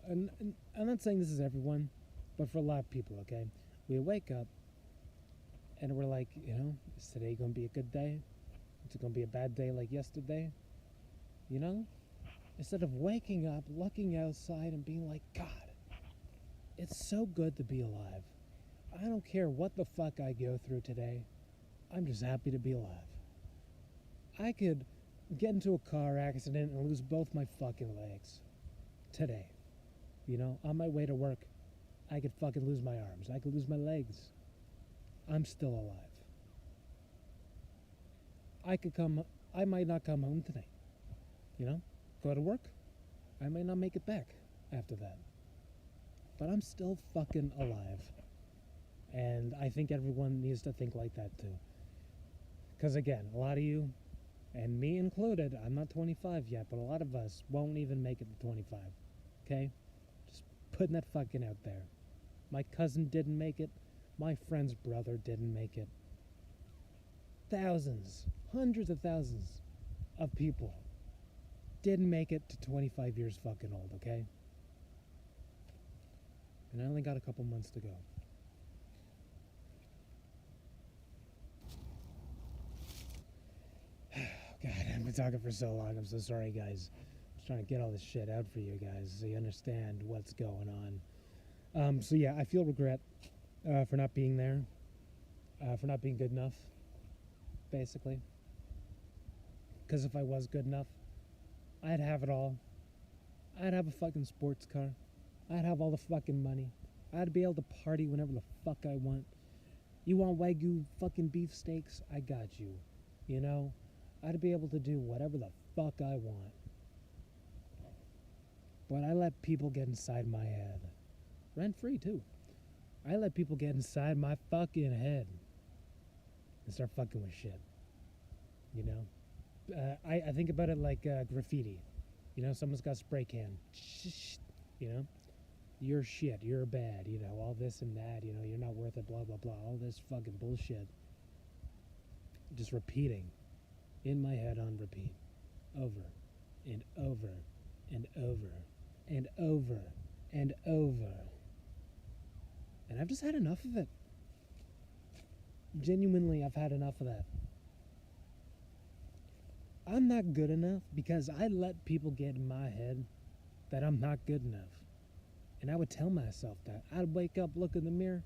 and I'm not saying this is everyone, but for a lot of people, okay? We wake up, and we're like, you know, is today going to be a good day? Is it going to be a bad day like yesterday? You know? Instead of waking up, looking outside, and being like, God, it's so good to be alive. I don't care what the fuck I go through today. I'm just happy to be alive. I could get into a car accident and lose both my fucking legs today. You know, on my way to work, I could fucking lose my arms. I could lose my legs. I'm still alive. I might not come home tonight. You know, go to work. I might not make it back after that. But I'm still fucking alive. And I think everyone needs to think like that too. Because again, a lot of you, and me included, I'm not 25 yet, but a lot of us won't even make it to 25. Okay? Just putting that fucking out there. My cousin didn't make it. My friend's brother didn't make it. Thousands, hundreds of thousands of people didn't make it to 25 years fucking old, okay? And I only got a couple months to go. God, I've been talking for so long. I'm so sorry, guys. I'm trying to get all this shit out for you guys so you understand what's going on. So yeah, I feel regret for not being there, for not being good enough, basically. Because if I was good enough, I'd have it all. I'd have a fucking sports car. I'd have all the fucking money. I'd be able to party whenever the fuck I want. You want Wagyu fucking beefsteaks? I got you. You know? I'd be able to do whatever the fuck I want. But I let people get inside my head. Rent free too. I let people get inside my fucking head and start fucking with shit. You know, I think about it like graffiti. You know, someone's got a spray can. You know, you're shit. You're bad. You know, all this and that. You know, you're not worth it. Blah blah blah. All this fucking bullshit. Just repeating in my head on repeat, over and over and over and over and over. And I've just had enough of it. Genuinely, I've had enough of that. I'm not good enough because I let people get in my head that I'm not good enough. And I would tell myself that. I'd wake up, look in the mirror,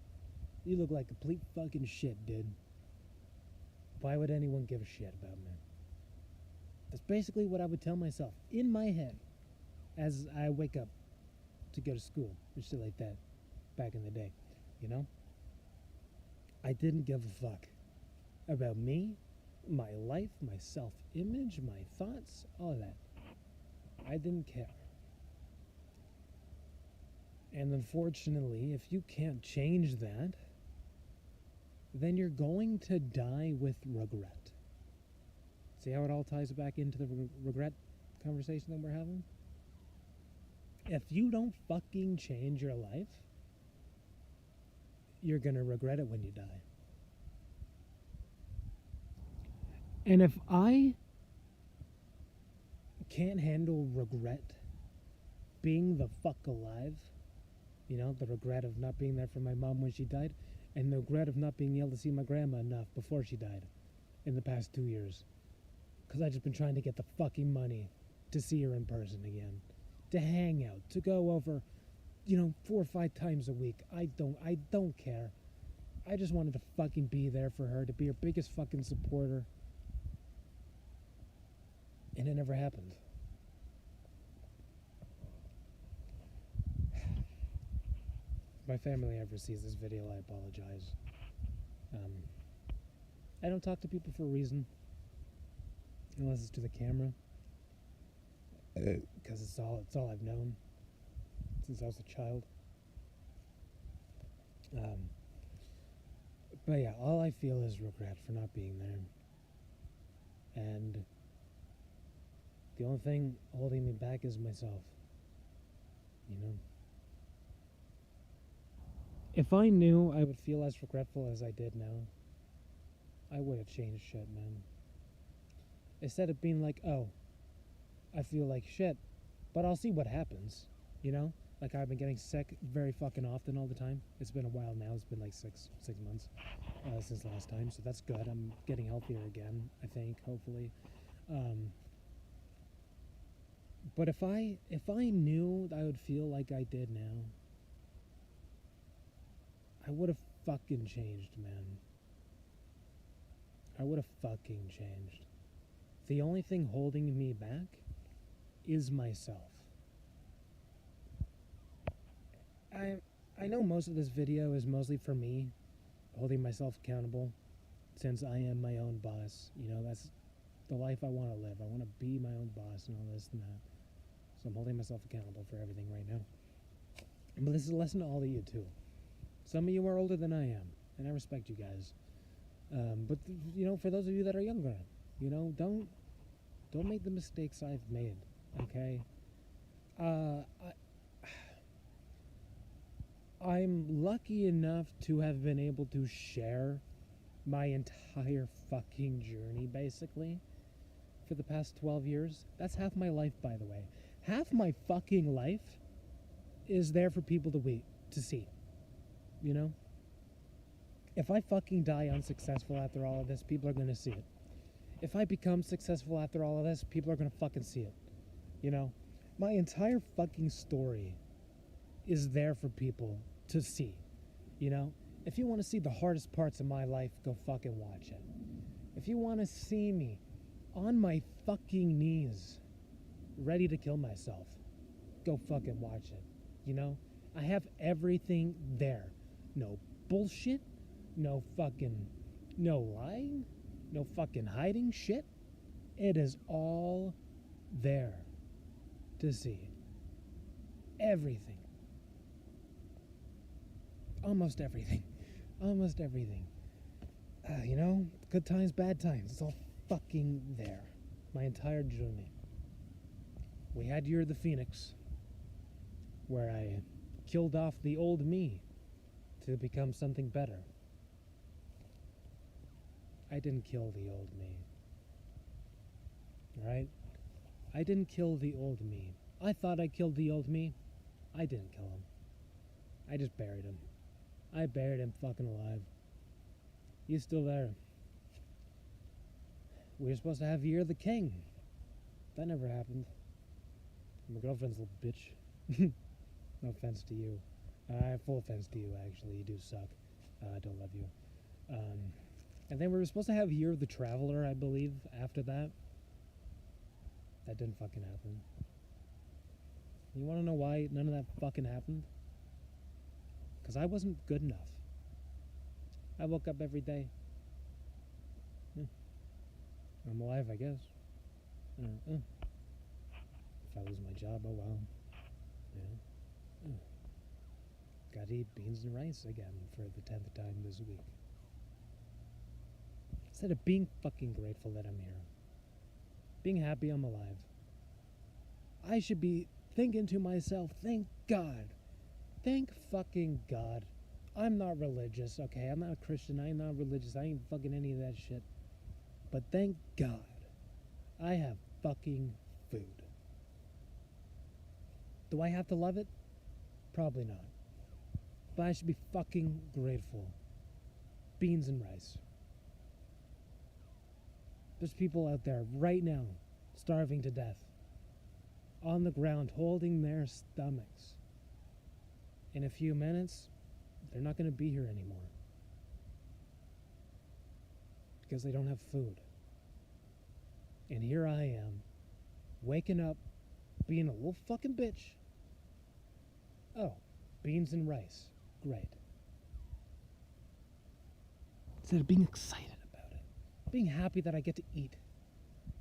you look like complete fucking shit, dude. Why would anyone give a shit about me? That's basically what I would tell myself in my head as I wake up to go to school or shit like that back in the day, you know? I didn't give a fuck about me, my life, my self-image, my thoughts, all of that. I didn't care. And unfortunately, if you can't change that, then you're going to die with regret. See how it all ties back into the regret conversation that we're having? If you don't fucking change your life, you're going to regret it when you die. And if I can't handle regret, being the fuck alive, you know, the regret of not being there for my mom when she died, and the regret of not being able to see my grandma enough before she died in the past 2 years. Because I've just been trying to get the fucking money to see her in person again, to hang out, to go over, you know, 4 or 5 times a week. I don't care. I just wanted to fucking be there for her, to be her biggest fucking supporter. And it never happened. If my family ever sees this video, I apologize. I don't talk to people for a reason, unless it's to the camera, because it's all I've known since I was a child. But yeah, all I feel is regret for not being there, and the only thing holding me back is myself. You know, if I knew I would feel as regretful as I did now, I would have changed shit, man. Instead of being like, oh, I feel like shit, but I'll see what happens, you know? Like, I've been getting sick very fucking often all the time. It's been a while now. It's been like six months since last time, so that's good. I'm getting healthier again, I think, hopefully. But if I knew I would feel like I did now, I would have fucking changed, man. I would have fucking changed. The only thing holding me back is myself. I know most of this video is mostly for me, holding myself accountable, since I am my own boss. You know, that's the life I want to live. I want to be my own boss and all this and that. So I'm holding myself accountable for everything right now. But this is a lesson to all of you too. Some of you are older than I am, and I respect you guys. But you know, for those of you that are younger, you know, don't make the mistakes I've made. Okay. I'm lucky enough to have been able to share my entire fucking journey, basically, for the past 12 years. That's half my life, by the way. Half my fucking life is there for people to see. You know? If I fucking die unsuccessful after all of this, people are gonna see it. If I become successful after all of this, people are gonna fucking see it. You know? My entire fucking story is there for people to see. You know? If you want to see the hardest parts of my life, go fucking watch it. If you want to see me on my fucking knees, ready to kill myself, go fucking watch it. You know? I have everything there. No bullshit. No lying. No fucking hiding shit. It is all there to see. Everything. almost everything. Almost everything. You know, good times, bad times. It's all fucking there. My entire journey. We had Year of the Phoenix, where I killed off the old me to become something better. I didn't kill the old me. Alright? I didn't kill the old me. I thought I killed the old me. I didn't kill him. I just buried him. I buried him fucking alive. He's still there. We were supposed to have Year of the King. That never happened. My girlfriend's a little bitch. No offense to you. Full offense to you, actually. You do suck. I don't love you. And then we were supposed to have Year of the Traveler, I believe, after that. That didn't fucking happen. You want to know why none of that fucking happened? Because I wasn't good enough. I woke up every day. I'm alive, I guess. If I lose my job, oh well. Yeah. Gotta eat beans and rice again for the 10th time this week. Instead of being fucking grateful that I'm here, being happy I'm alive, I should be thinking to myself, thank God. Thank fucking God. I'm not religious, okay? I'm not a Christian. I'm not religious. I ain't fucking any of that shit. But thank God I have fucking food. Do I have to love it? Probably not. But I should be fucking grateful. Beans and rice. There's people out there right now starving to death. On the ground, holding their stomachs. In a few minutes, they're not going to be here anymore. Because they don't have food. And here I am, waking up, being a little fucking bitch. Oh, beans and rice. Great. Instead of being excited about it. Being happy that I get to eat.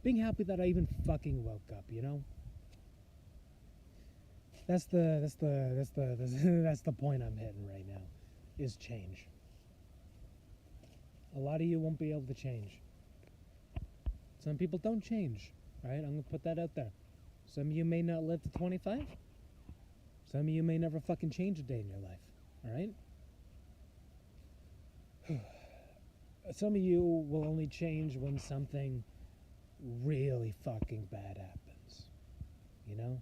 Being happy that I even fucking woke up, you know? That's the point I'm hitting right now, is change. A lot of you won't be able to change. Some people don't change, right? I'm going to put that out there. Some of you may not live to 25. Some of you may never fucking change a day in your life, all right? Some of you will only change when something really fucking bad happens, you know?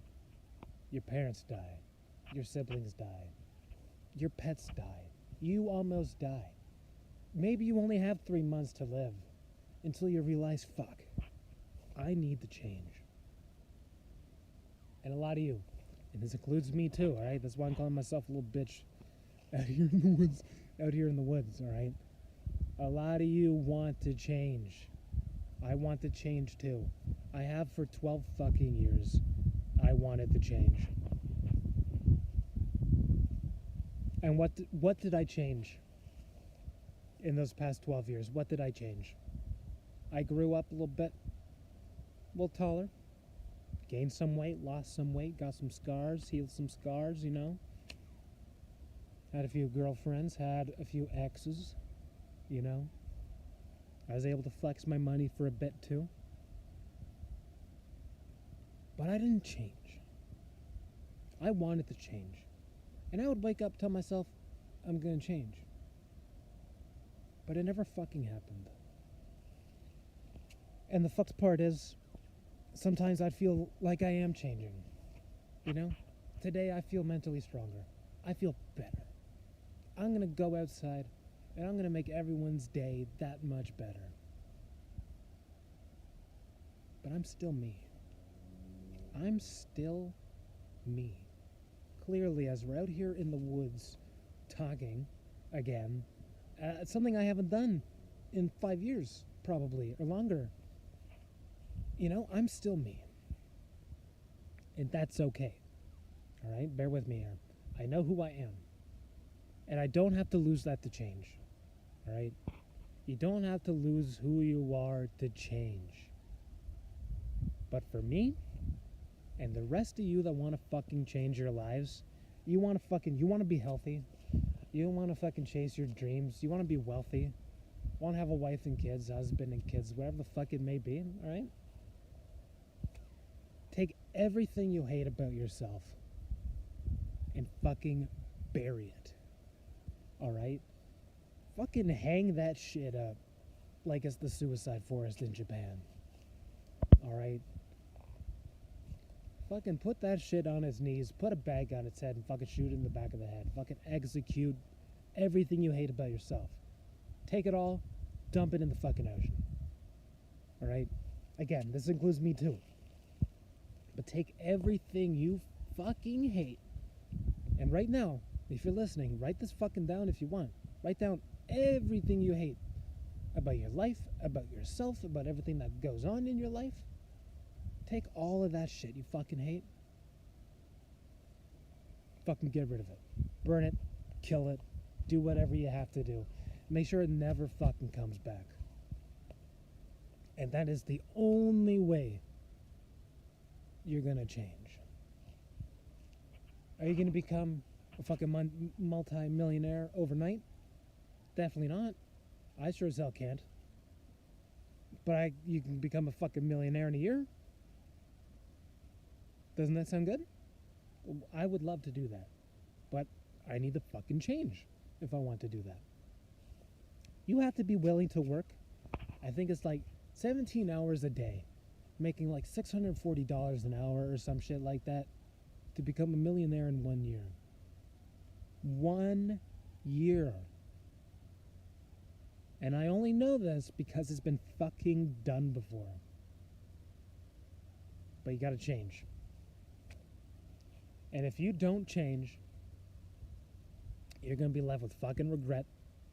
Your parents die. Your siblings die. Your pets die. You almost die. Maybe you only have 3 months to live until you realize, fuck, I need to change. And a lot of you, and this includes me too, alright? That's why I'm calling myself a little bitch out here in the woods. Out here in the woods, alright? A lot of you want to change. I want to change too. I have for 12 fucking years. I wanted to change. And what did I change in those past 12 years? What did I change? I grew up a little bit, a little taller, gained some weight, lost some weight, got some scars, healed some scars, you know. Had a few girlfriends, had a few exes, you know. I was able to flex my money for a bit too. But I didn't change. I wanted to change. And I would wake up, tell myself, I'm going to change. But it never fucking happened. And the fucked part is, sometimes I feel like I am changing. You know? Today I feel mentally stronger. I feel better. I'm going to go outside and I'm going to make everyone's day that much better. But I'm still me. I'm still me. Clearly, as we're out here in the woods talking again, it's something I haven't done in 5 years, probably, or longer. You know, I'm still me. And that's okay. All right? Bear with me here. I know who I am. And I don't have to lose that to change. All right? You don't have to lose who you are to change. But for me, and the rest of you that want to fucking change your lives, you want to be healthy, You want to fucking chase your dreams. You want to be wealthy. Want to have a wife and kids, husband and kids, whatever the fuck it may be, alright? Take everything you hate about yourself and fucking bury it. Alright? Fucking hang that shit up like it's the suicide forest in Japan. Alright? Fucking put that shit on its knees, put a bag on its head, and fucking shoot it in the back of the head. Fucking execute everything you hate about yourself. Take it all, dump it in the fucking ocean. Alright? Again, this includes me too. But take everything you fucking hate. And right now, if you're listening, write this fucking down if you want. Write down everything you hate about your life, about yourself, about everything that goes on in your life. Take all of that shit you fucking hate. Fucking get rid of it. Burn it, kill it, do whatever you have to do. Make sure it never fucking comes back. And that is the only way you're gonna change. Are you gonna become a fucking multi-millionaire overnight? Definitely not. I sure as hell can't. But you can become a fucking millionaire in a year? Doesn't that sound good? I would love to do that. But I need to fucking change if I want to do that. You have to be willing to work, I think it's like 17 hours a day, making like $640 an hour or some shit like that, to become a millionaire in 1 year. 1 year. And I only know this because it's been fucking done before. But you gotta change. And if you don't change, you're gonna be left with fucking regret,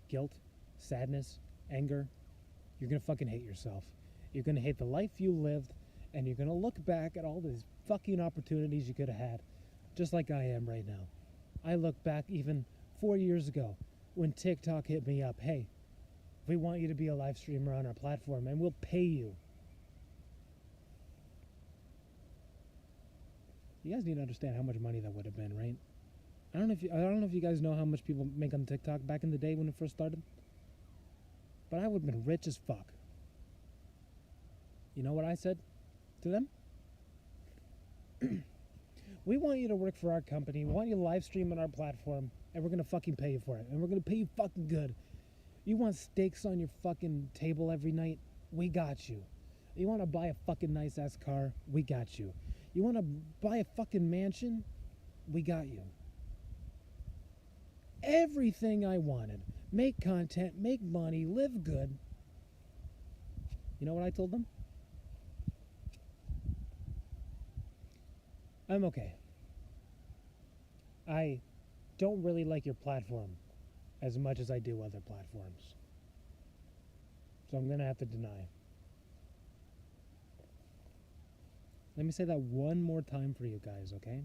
guilt, sadness, anger. You're gonna fucking hate yourself. You're gonna hate the life you lived, and you're gonna look back at all these fucking opportunities you could have had, just like I am right now. I look back even 4 years ago when TikTok hit me up. Hey, we want you to be a live streamer on our platform, and we'll pay you. You guys need to understand how much money that would have been, right? I don't know if you guys know how much people make on TikTok back in the day when it first started. But I would have been rich as fuck. You know what I said to them? We want you to work for our company. We want you to live stream on our platform, and we're going to fucking pay you for it. And we're going to pay you fucking good. You want steaks on your fucking table every night? We got you. You want to buy a fucking nice ass car? We got you. You want to buy a fucking mansion? We got you. Everything I wanted. Make content, make money, live good. You know what I told them? I'm okay. I don't really like your platform as much as I do other platforms. So I'm going to have to deny. Let me say that one more time for you guys, okay?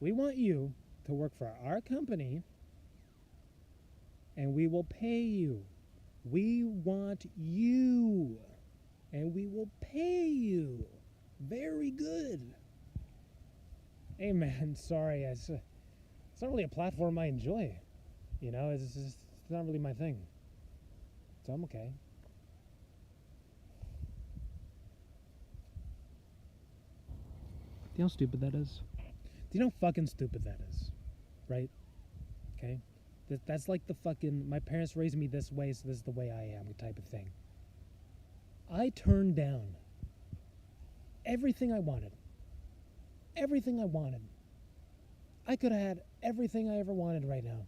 We want you to work for our company, and we will pay you. We want you, and we will pay you. Very good. Hey man, sorry, it's not really a platform I enjoy. You know, it's not really my thing. So I'm okay. Do you know how stupid that is? Do you know how fucking stupid that is? Right? Okay? That's like the fucking, my parents raised me this way, so this is the way I am type of thing. I turned down everything I wanted. Everything I wanted. I could have had everything I ever wanted right now.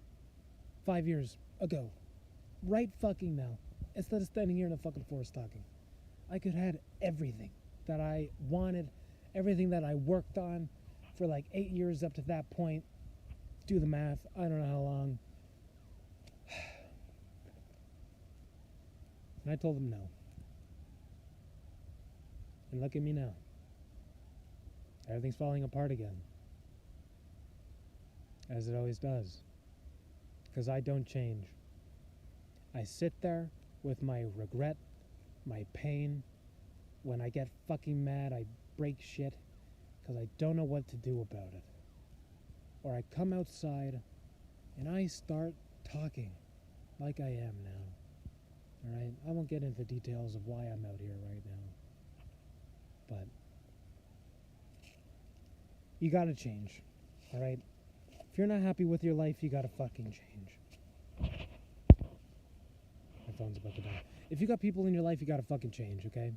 5 years ago. Right fucking now. Instead of standing here in the fucking forest talking. I could have had everything that I wanted. Everything that I worked on for like 8 years up to that point. Do the math. I don't know how long. And I told them no. And look at me now. Everything's falling apart again. As it always does. Because I don't change. I sit there with my regret, my pain. When I get fucking mad, I break shit because I don't know what to do about it. Or I come outside and I start talking like I am now. Alright? I won't get into the details of why I'm out here right now. But you gotta change. Alright? If you're not happy with your life, you gotta fucking change. My phone's about to die. If you got people in your life, you gotta fucking change, okay?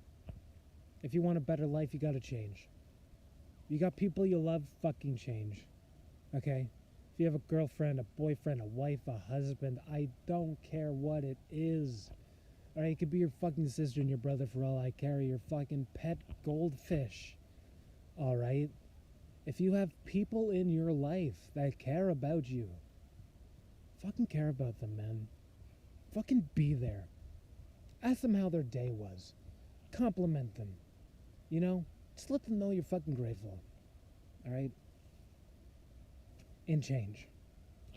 If you want a better life, you gotta change. You got people you love, fucking change. Okay? If you have a girlfriend, a boyfriend, a wife, a husband, I don't care what it is. Alright, it could be your fucking sister and your brother for all I care, your fucking pet goldfish. Alright? If you have people in your life that care about you, fucking care about them, man. Fucking be there. Ask them how their day was. Compliment them. You know? Just let them know you're fucking grateful. Alright? And change.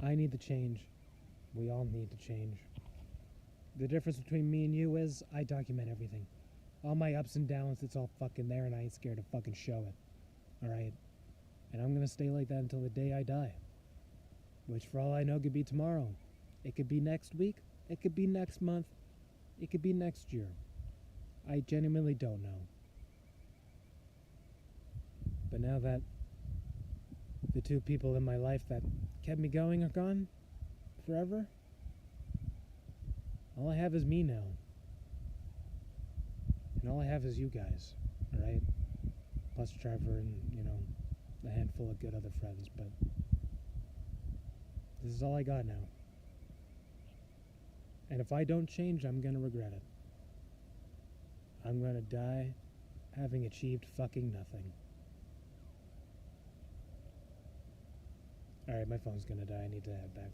I need to change. We all need to change. The difference between me and you is I document everything. All my ups and downs, it's all fucking there, and I ain't scared to fucking show it. Alright? And I'm gonna stay like that until the day I die. Which, for all I know, could be tomorrow. It could be next week. It could be next month. It could be next year. I genuinely don't know. But now that the two people in my life that kept me going are gone forever, all I have is me now. And all I have is you guys, alright? Plus Trevor and, you know, a handful of good other friends, but this is all I got now. And if I don't change, I'm gonna regret it. I'm gonna die having achieved fucking nothing. Alright, my phone's gonna die. I need to head back.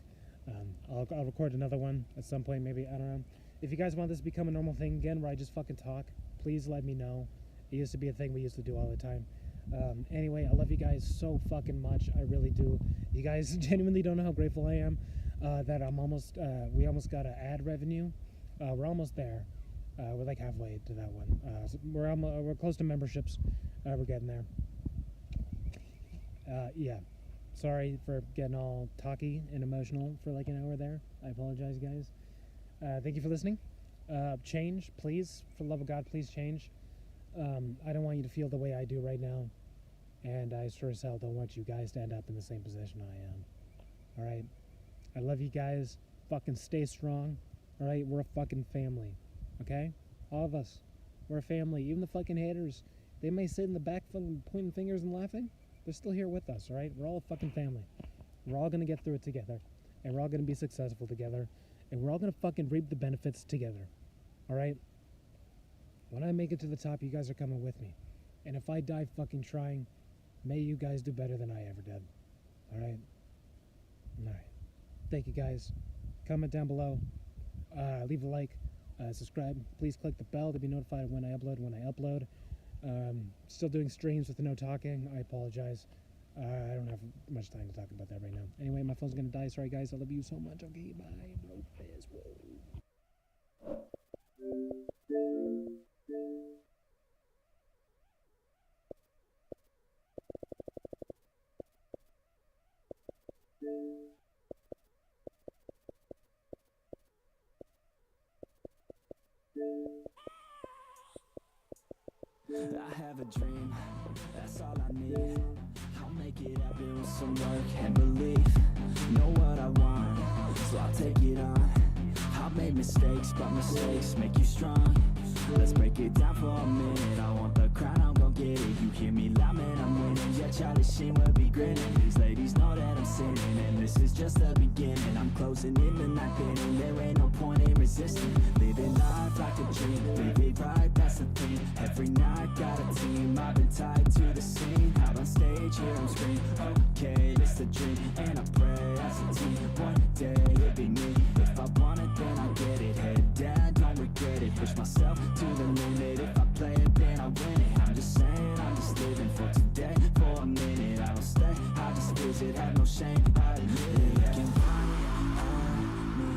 I'll record another one at some point, maybe. I don't know. If you guys want this to become a normal thing again where I just fucking talk, please let me know. It used to be a thing we used to do all the time. Anyway, I love you guys so fucking much. I really do. You guys genuinely don't know how grateful I am that I'm almost, we almost got an ad revenue. We're almost there. We're like halfway to that one. So we're close to memberships. We're getting there. Yeah. Sorry for getting all talky and emotional for like an hour there. I apologize, guys. Thank you for listening. Change, please. For the love of God, please change. I don't want you to feel the way I do right now. And I sure as hell don't want you guys to end up in the same position I am. Alright? I love you guys. Fucking stay strong. Alright? We're a fucking family. Okay? All of us. We're a family. Even the fucking haters. They may sit in the back fucking pointing fingers and laughing. They're still here with us, alright? We're all a fucking family. We're all gonna get through it together. And we're all gonna be successful together. And we're all gonna fucking reap the benefits together. Alright? When I make it to the top, you guys are coming with me. And if I die fucking trying, may you guys do better than I ever did. Alright? Alright. Thank you guys. Comment down below. Leave a like. Subscribe. Please click the bell to be notified when I upload. Still doing streams with no talking. I apologize. I don't have much time to talk about that right now. Anyway, my phone's gonna die. Sorry, guys. I love you so much. Okay, bye. Bro, fizz. I have a dream, that's all I need. I'll make it happen with some work and belief. Know what I want, so I'll take it on. I've made mistakes, but mistakes make you strong. Let's break it down for a minute. I want the crown, I'm gon' get it. You hear me loud, man, I'm winning. Yeah, Charlie Sheen will be grinning. These ladies know that I'm sinning, and this is just the beginning. I'm closing in the night pinning. There ain't no point in resisting. Living life like a dream, live it right, that's the thing. Every night got a team, I've been tied to the scene. Out on stage, here I'm screaming. Okay, this the dream, and I pray as a team. One day it'll be me. If I want it, then I'll get it. Head down, don't regret it. Push myself to the limit. If I play it, then I win it. I'm just saying, I'm just living for today. For a minute, I don't stay, I just visit. Have no shame, I admit it. Looking right at me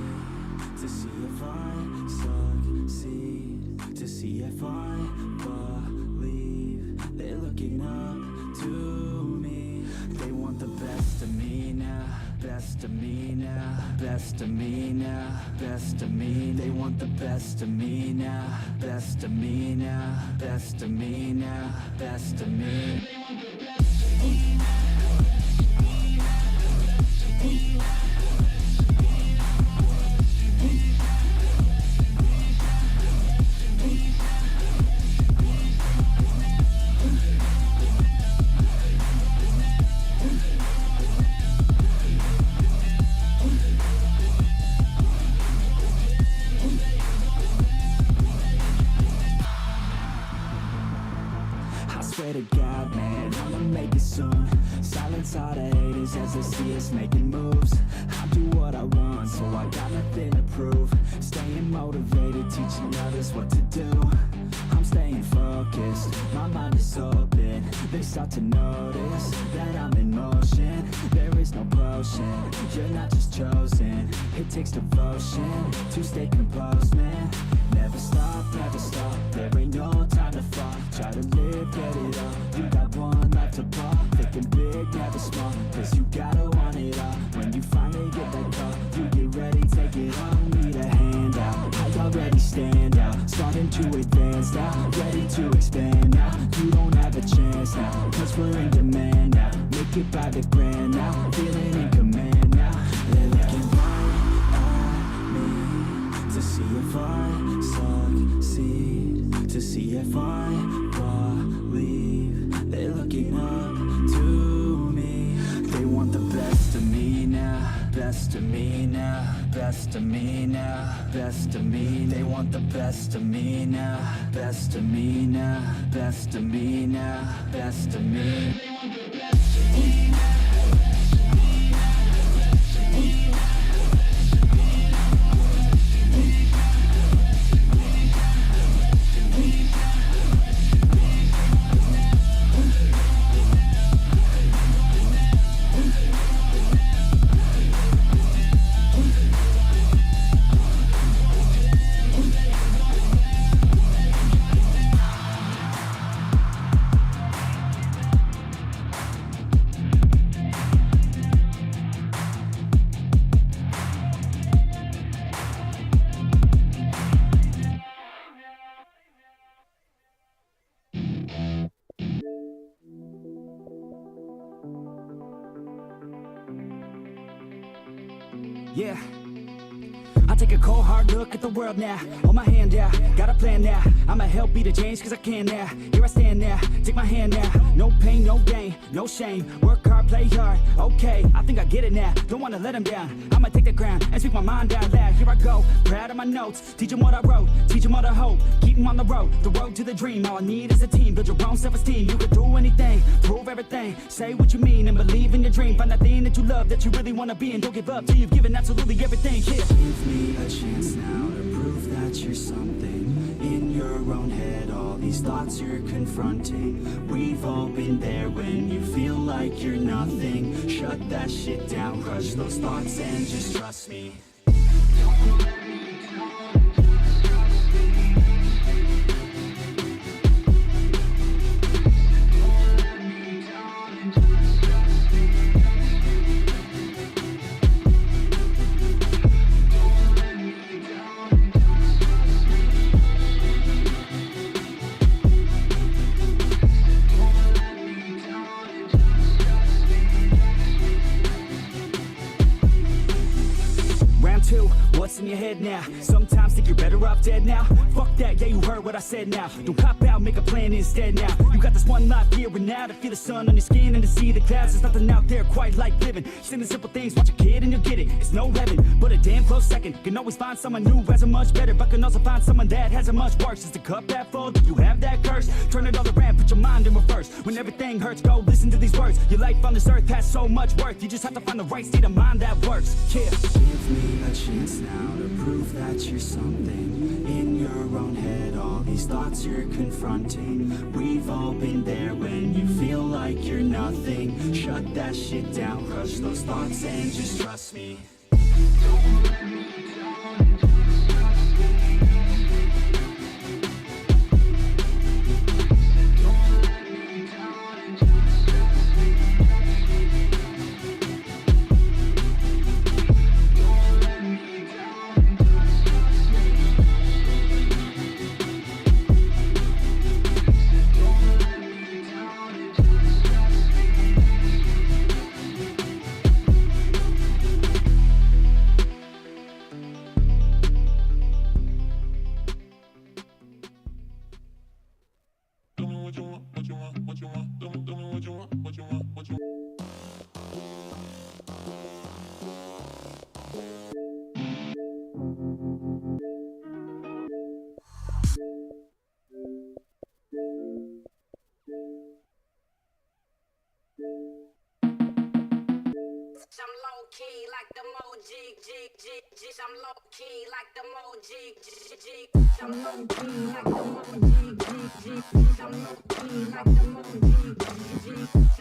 to see if I succeed, to see if I believe. They're looking up to me. They want the best of me now. best of me now, best of me now, best of me. They want the best of me now, best of me now, best of me now, best of me. They want the best of me now. Swear to God, man, I'ma make it soon. Silence all the haters as they see us making moves. I do what I want, so I got nothing to prove. Staying motivated, teaching others what to do. I'm staying focused, my mind is open. They start to notice that I'm in motion. There is no potion, you're not just chosen. It takes devotion to stay composed, man. Never stop, there ain't no time to fall. Try to live, get it all, you got one life to ball. Thinking big, never small, cause you gotta want it all. When you finally get that call, you get ready, take it on. Need a handout, I already stand out. Starting to advance now, ready to expand now. You don't have a chance now, cause we're in demand now. Make it by the grand now, feeling in command now. They're looking right at me to see if I succeed, to see if I believe. They're looking up to me. They want the best of me now, best of me now, best of me now, best of me. They want the best of me now, best of me now, best of me now, best of me. They want the best of me now. Yeah, I take a cold hard look at the world now. Hold my hand out, got a plan now. I'ma help be the change cause I can now. Here I stand now, take my hand now. No pain, no gain, no shame. Work hard, play hard, okay. I think I get it now, don't wanna let them down. I'ma take the ground and speak my mind out loud. Here I go, proud of my notes. Teach them what I wrote, teach them all the hope. Keep them on the road to the dream. All I need is a team, build your own self-esteem. You can do anything, prove everything. Say what you mean and believe in your dream. Find that thing that you love, that you really wanna be. And don't give up till you've given absolutely everything. Yeah. Give me a chance now to prove that you're something. In your own head, all these thoughts you're confronting. We've all been there when you feel like you're nothing. Shut that shit down, crush those thoughts and just trust me. Don't let me down, just trust me. Don't let me down and just trust me. Don't let me down and just trust me. Don't let me down and just trust me. Round two, what's in your head now? Sometimes think you're better off dead now. Fuck that, yeah, you heard what I said now. Don't cop out, make a plan instead now. You got this one life here and now to feel the sun on your skin and to see the clouds. There's nothing out there quite like living. Just in the simple things, watch a kid and you'll get it. It's no heaven, but a damn close second. Can always find someone new who has a much better, but can also find someone that has a much worse. Is the cup that full? Do you have that curse? Turn it all around, put your mind in reverse. When everything hurts, go listen to these words. Your life on this earth has so much worth. You just have to find the right state of mind that works. Yeah. Give me a chance now to prove that you're something. In your own head, all these thoughts you're confronting. We've all been there when you feel like you're nothing. Shut that shit down, crush those thoughts and just trust me. Don't let me down and just trust me. Don't let me down and just trust me. like the OG, I'm low key like the OG, I'm low key like the OG, I'm low key like the OG,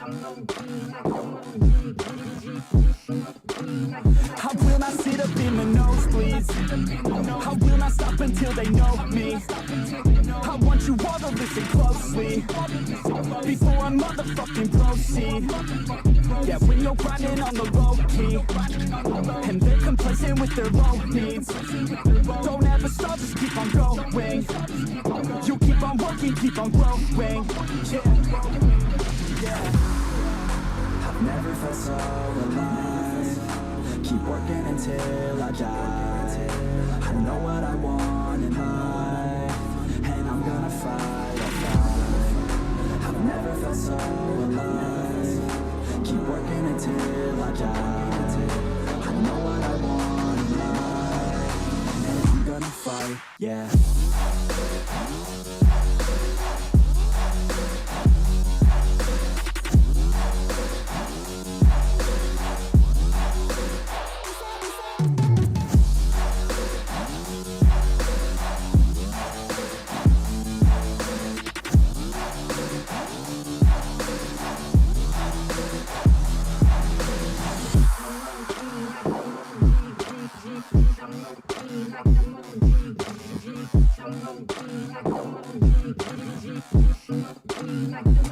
I'm low key like the I will not sit up in the nosebleeds. I will not stop until they know me. I want you all to listen closely before I motherfucking proceed. Yeah, when you're grinding on the low key and they're complacent with their low needs, don't ever stop, just keep on going. You keep on working, keep on growing. Yeah. I've never felt so alive. Keep working until I die. I know what I want in life, and I'm gonna fight, I'll fight. I've never felt so alive. Keep working until I die. I know what I want in life, and I'm gonna fight, yeah.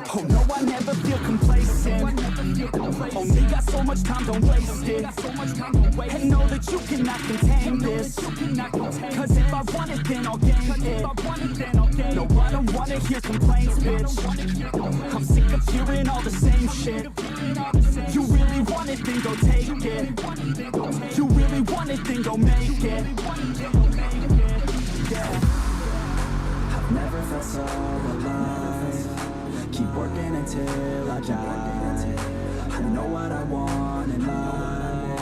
Oh no, I never feel complacent. Only got so much time, don't waste it. And know that you cannot contain this. Cause if I want it, then I'll gain it. No, I don't wanna hear complaints, bitch. I'm sick of hearing all the same shit. You really want it, then go take it. You really want it, then go make it. Yeah. I've never felt so alive. Keep working until I die. I know what I want in life,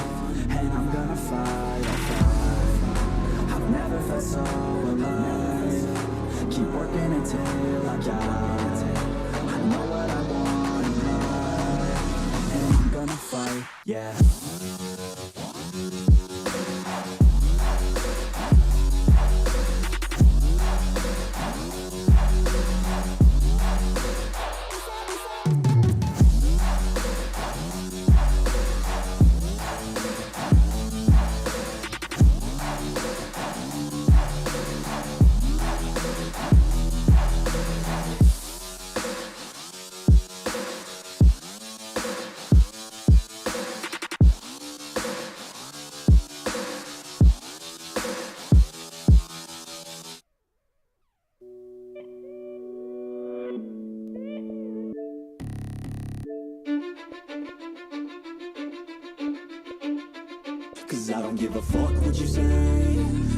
and I'm gonna fight, I'll fight. I've never felt so alive. Keep working until I die. I know what I want in life, and I'm gonna fight, yeah. Cause I don't give a fuck what you say.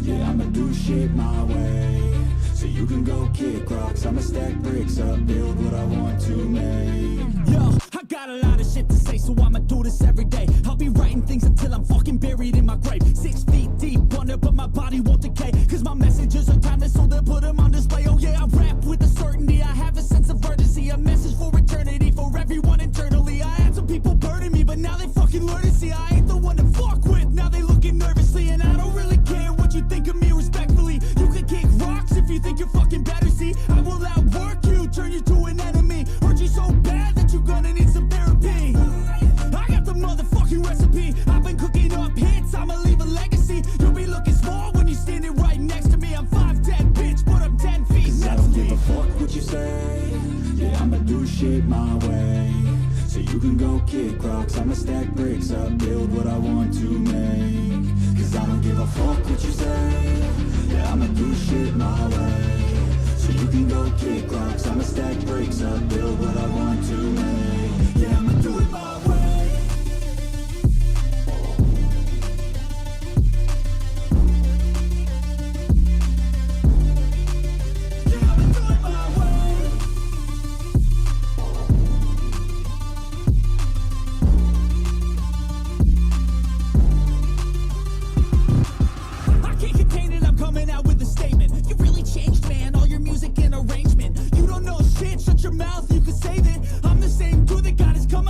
Yeah, I'ma do shit my way. So you can go kick rocks, I'ma stack bricks up, build what I want to make. Yo, I got a lot of shit to say, so I'ma do this every day. I'll be writing things until I'm fucking buried in my grave. 6 feet deep under, but my body won't decay. Cause my messages are timeless, so they'll put them on display. Oh yeah, I rap with a certainty, I have a sense of urgency. A message for eternity, for everyone internally. I had some people burning me, but now they fucking learn to see I ain't the one to fuck with. Now they looking nervously, and I don't really care what you think of me respectfully. You can kick rocks if you think you're fucking better, see. I will outwork you, turn you to an enemy. Hurt you so bad that you're gonna need some therapy. I got the motherfucking recipe. I've been cooking up hits, I'ma leave a legacy. You'll be looking small when you're standing right next to me. I'm 5'10", bitch, but I'm 10 feet. Cause I don't give a fuck what you say. Yeah, I'ma do shit my way. So you can go kick rocks, I'ma stack bricks up, build what I want to make. Cause I don't give a fuck what you say. Yeah, I'ma do shit my way. So you can go kick rocks, I'ma stack bricks up, build what I want to make. Yeah, I'ma do it my way. Yeah, I'ma do it my way. I can't contain it, I'm coming out with a statement. You really changed, man, all your music and arrangement. You don't know shit, shut your mouth, you can save it. I'm the same dude that got his coming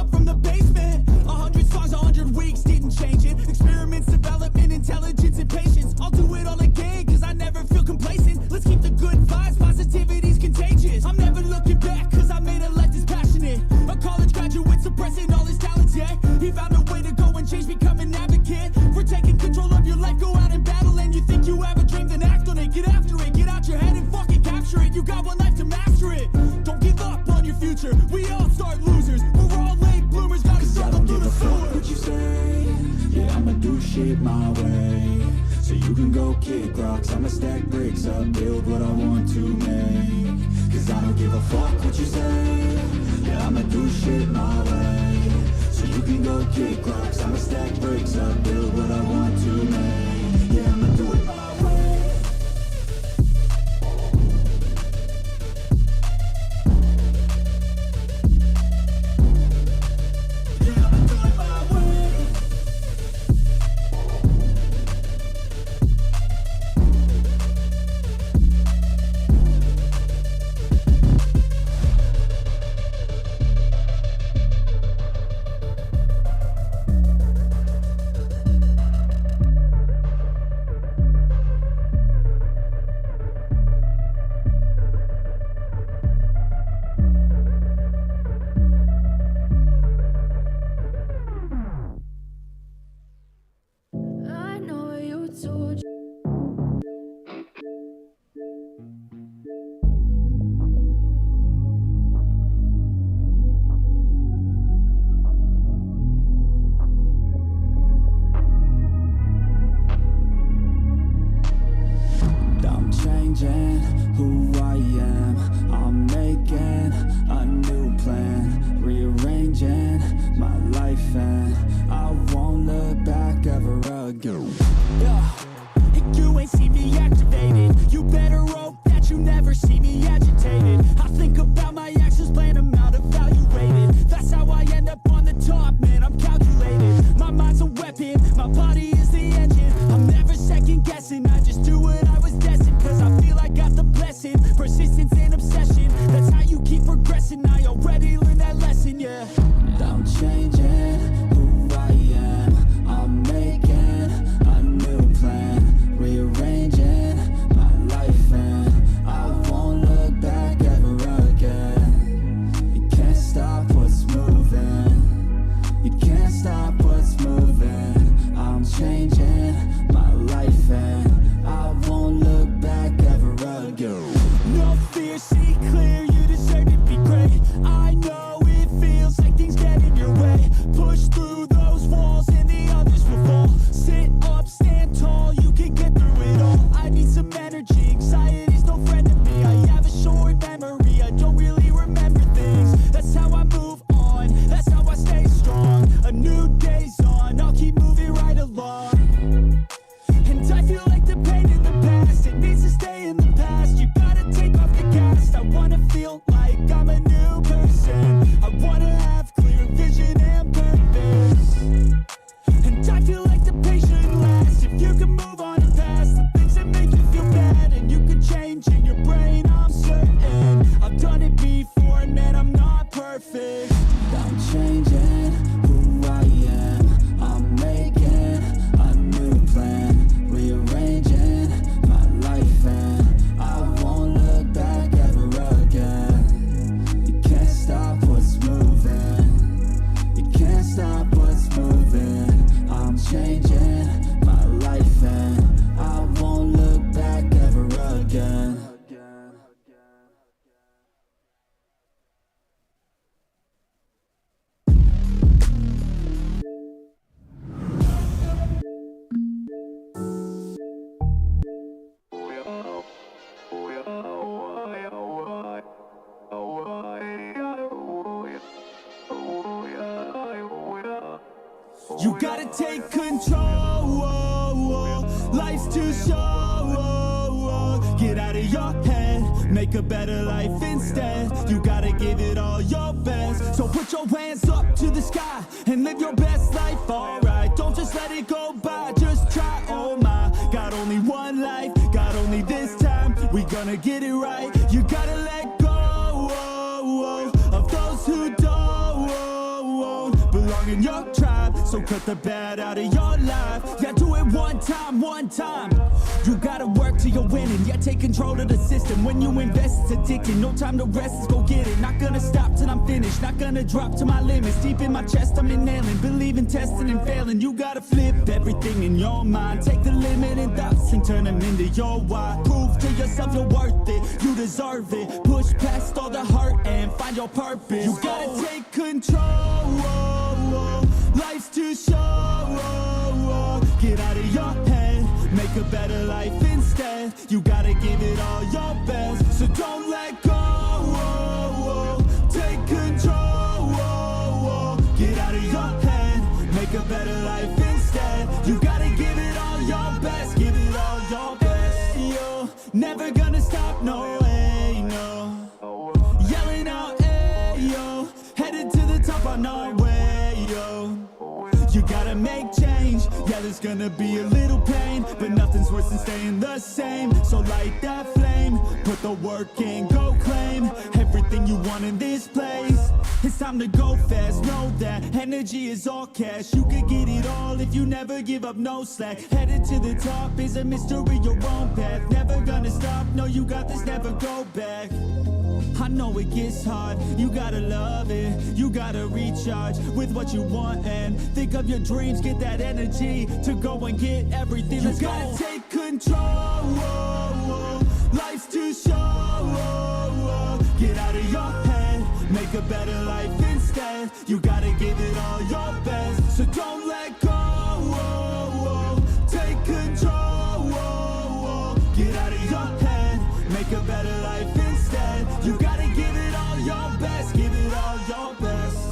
shit my way. So you can go kick rocks, I'ma stack bricks up, build what I want to make. Cause I don't give a fuck what you say. Yeah, I'ma do shit my way. So you can go kick rocks, I'ma stack bricks up, build what I want to make. Yeah, I'ma do it my way. Yeah, I'ma do it my way. I know you told I'm changing who I am. I'm making a new plan, rearranging my life, and I won't look back ever again. Yeah, you ain't see me activated. You better hope that you never see me agitated. I think about my actions, plan them out, evaluated. That's how I end up on the top, man, I'm calculated. My mind's a weapon, my body is the engine. I'm never second guessing, I just do what I was destined. Cause I feel I got the blessing, persistence and obsession. That's how you keep progressing, I already learned that lesson, yeah. I'm changing who I am. I'm making a new plan, rearranging my life, and I won't look back ever again. You can't stop what's moving. You can't stop what's moving. I'm changing my life, and I won't look back ever again. No fear, see clear, you deserve to be great. I know it feels like things get in your way. Push through those walls and the others will fall. Sit up, stand tall, you can get through it all. I need some energy, anxiety's no friend to me. I have a short memory, I don't really remember things. That's how I move on, that's how I stay strong. A new day's on, I'll keep moving right along. And I feel like the pain in the past, it needs to stay in the past. You gotta take off the cast. I wanna feel like I'm a new person. I wanna have clear vision and purpose. And I feel like the pain shouldn't last. If you can move on and past the things that make you feel bad, and you can change in your brain, I'm certain. I've done it before, and man, I'm not perfect. I'm changing who I am. I'm making a new plan, rearranging my life, and I won't look back ever again. You can't stop what's moving. You can't stop what's moving. I'm changing my life, and I won't look back ever again. You gotta take control, life's too short. Get out of your head, make a better life instead. You gotta give it all your best. So put your hands up to the sky and live your best life, alright. Don't just let it go by, just try, oh my. Got only one life, got only this time. We gonna get it right. You gotta let go of those who don't belong in your tribe. So cut the bad out of your life. Yeah, do it one time, one time. You gotta work till you're winning. Yeah, take control of the system. When you invest, it's addicting. No time to rest, let's go get it. Not gonna stop till I'm finished. Not gonna drop to my limits. Deep in my chest, I'm inhaling. Believe in testing and failing. You gotta flip everything in your mind. Take the limiting thoughts and turn them into your why. Prove to yourself you're worth it. You deserve it. Push past all the hurt and find your purpose. You gotta take control. Life's too short. Get out of your head, make a better life instead. You gotta give it all your best, so don't let go. Take control. Get out of your head, make a better life instead. You gotta give it all your best, give it all your best. Hey, yo, never gonna stop, no way, no. Yelling out, hey, yo, headed to the top on our way, yo. You gotta make change, yeah, there's gonna be a little pain, but nothing's worse than staying the same. So light that flame, put the work in, go claim everything you want in this place. It's time to go fast, know that energy is all cash. You could get it all if you never give up, no slack. Headed to the top is a mystery, your own path. Never gonna stop, no, you got this, never go back. I know it gets hard, you gotta love it. You gotta recharge with what you want and think of your dreams. Get that energy to go and get everything. Let's go. You gotta take control. Life's too short. Get out of your head, make a better life instead. You gotta give it all your best, so don't let go. Take control. Get out of your head, make a better life instead. You gotta give it all your best, give it all your best.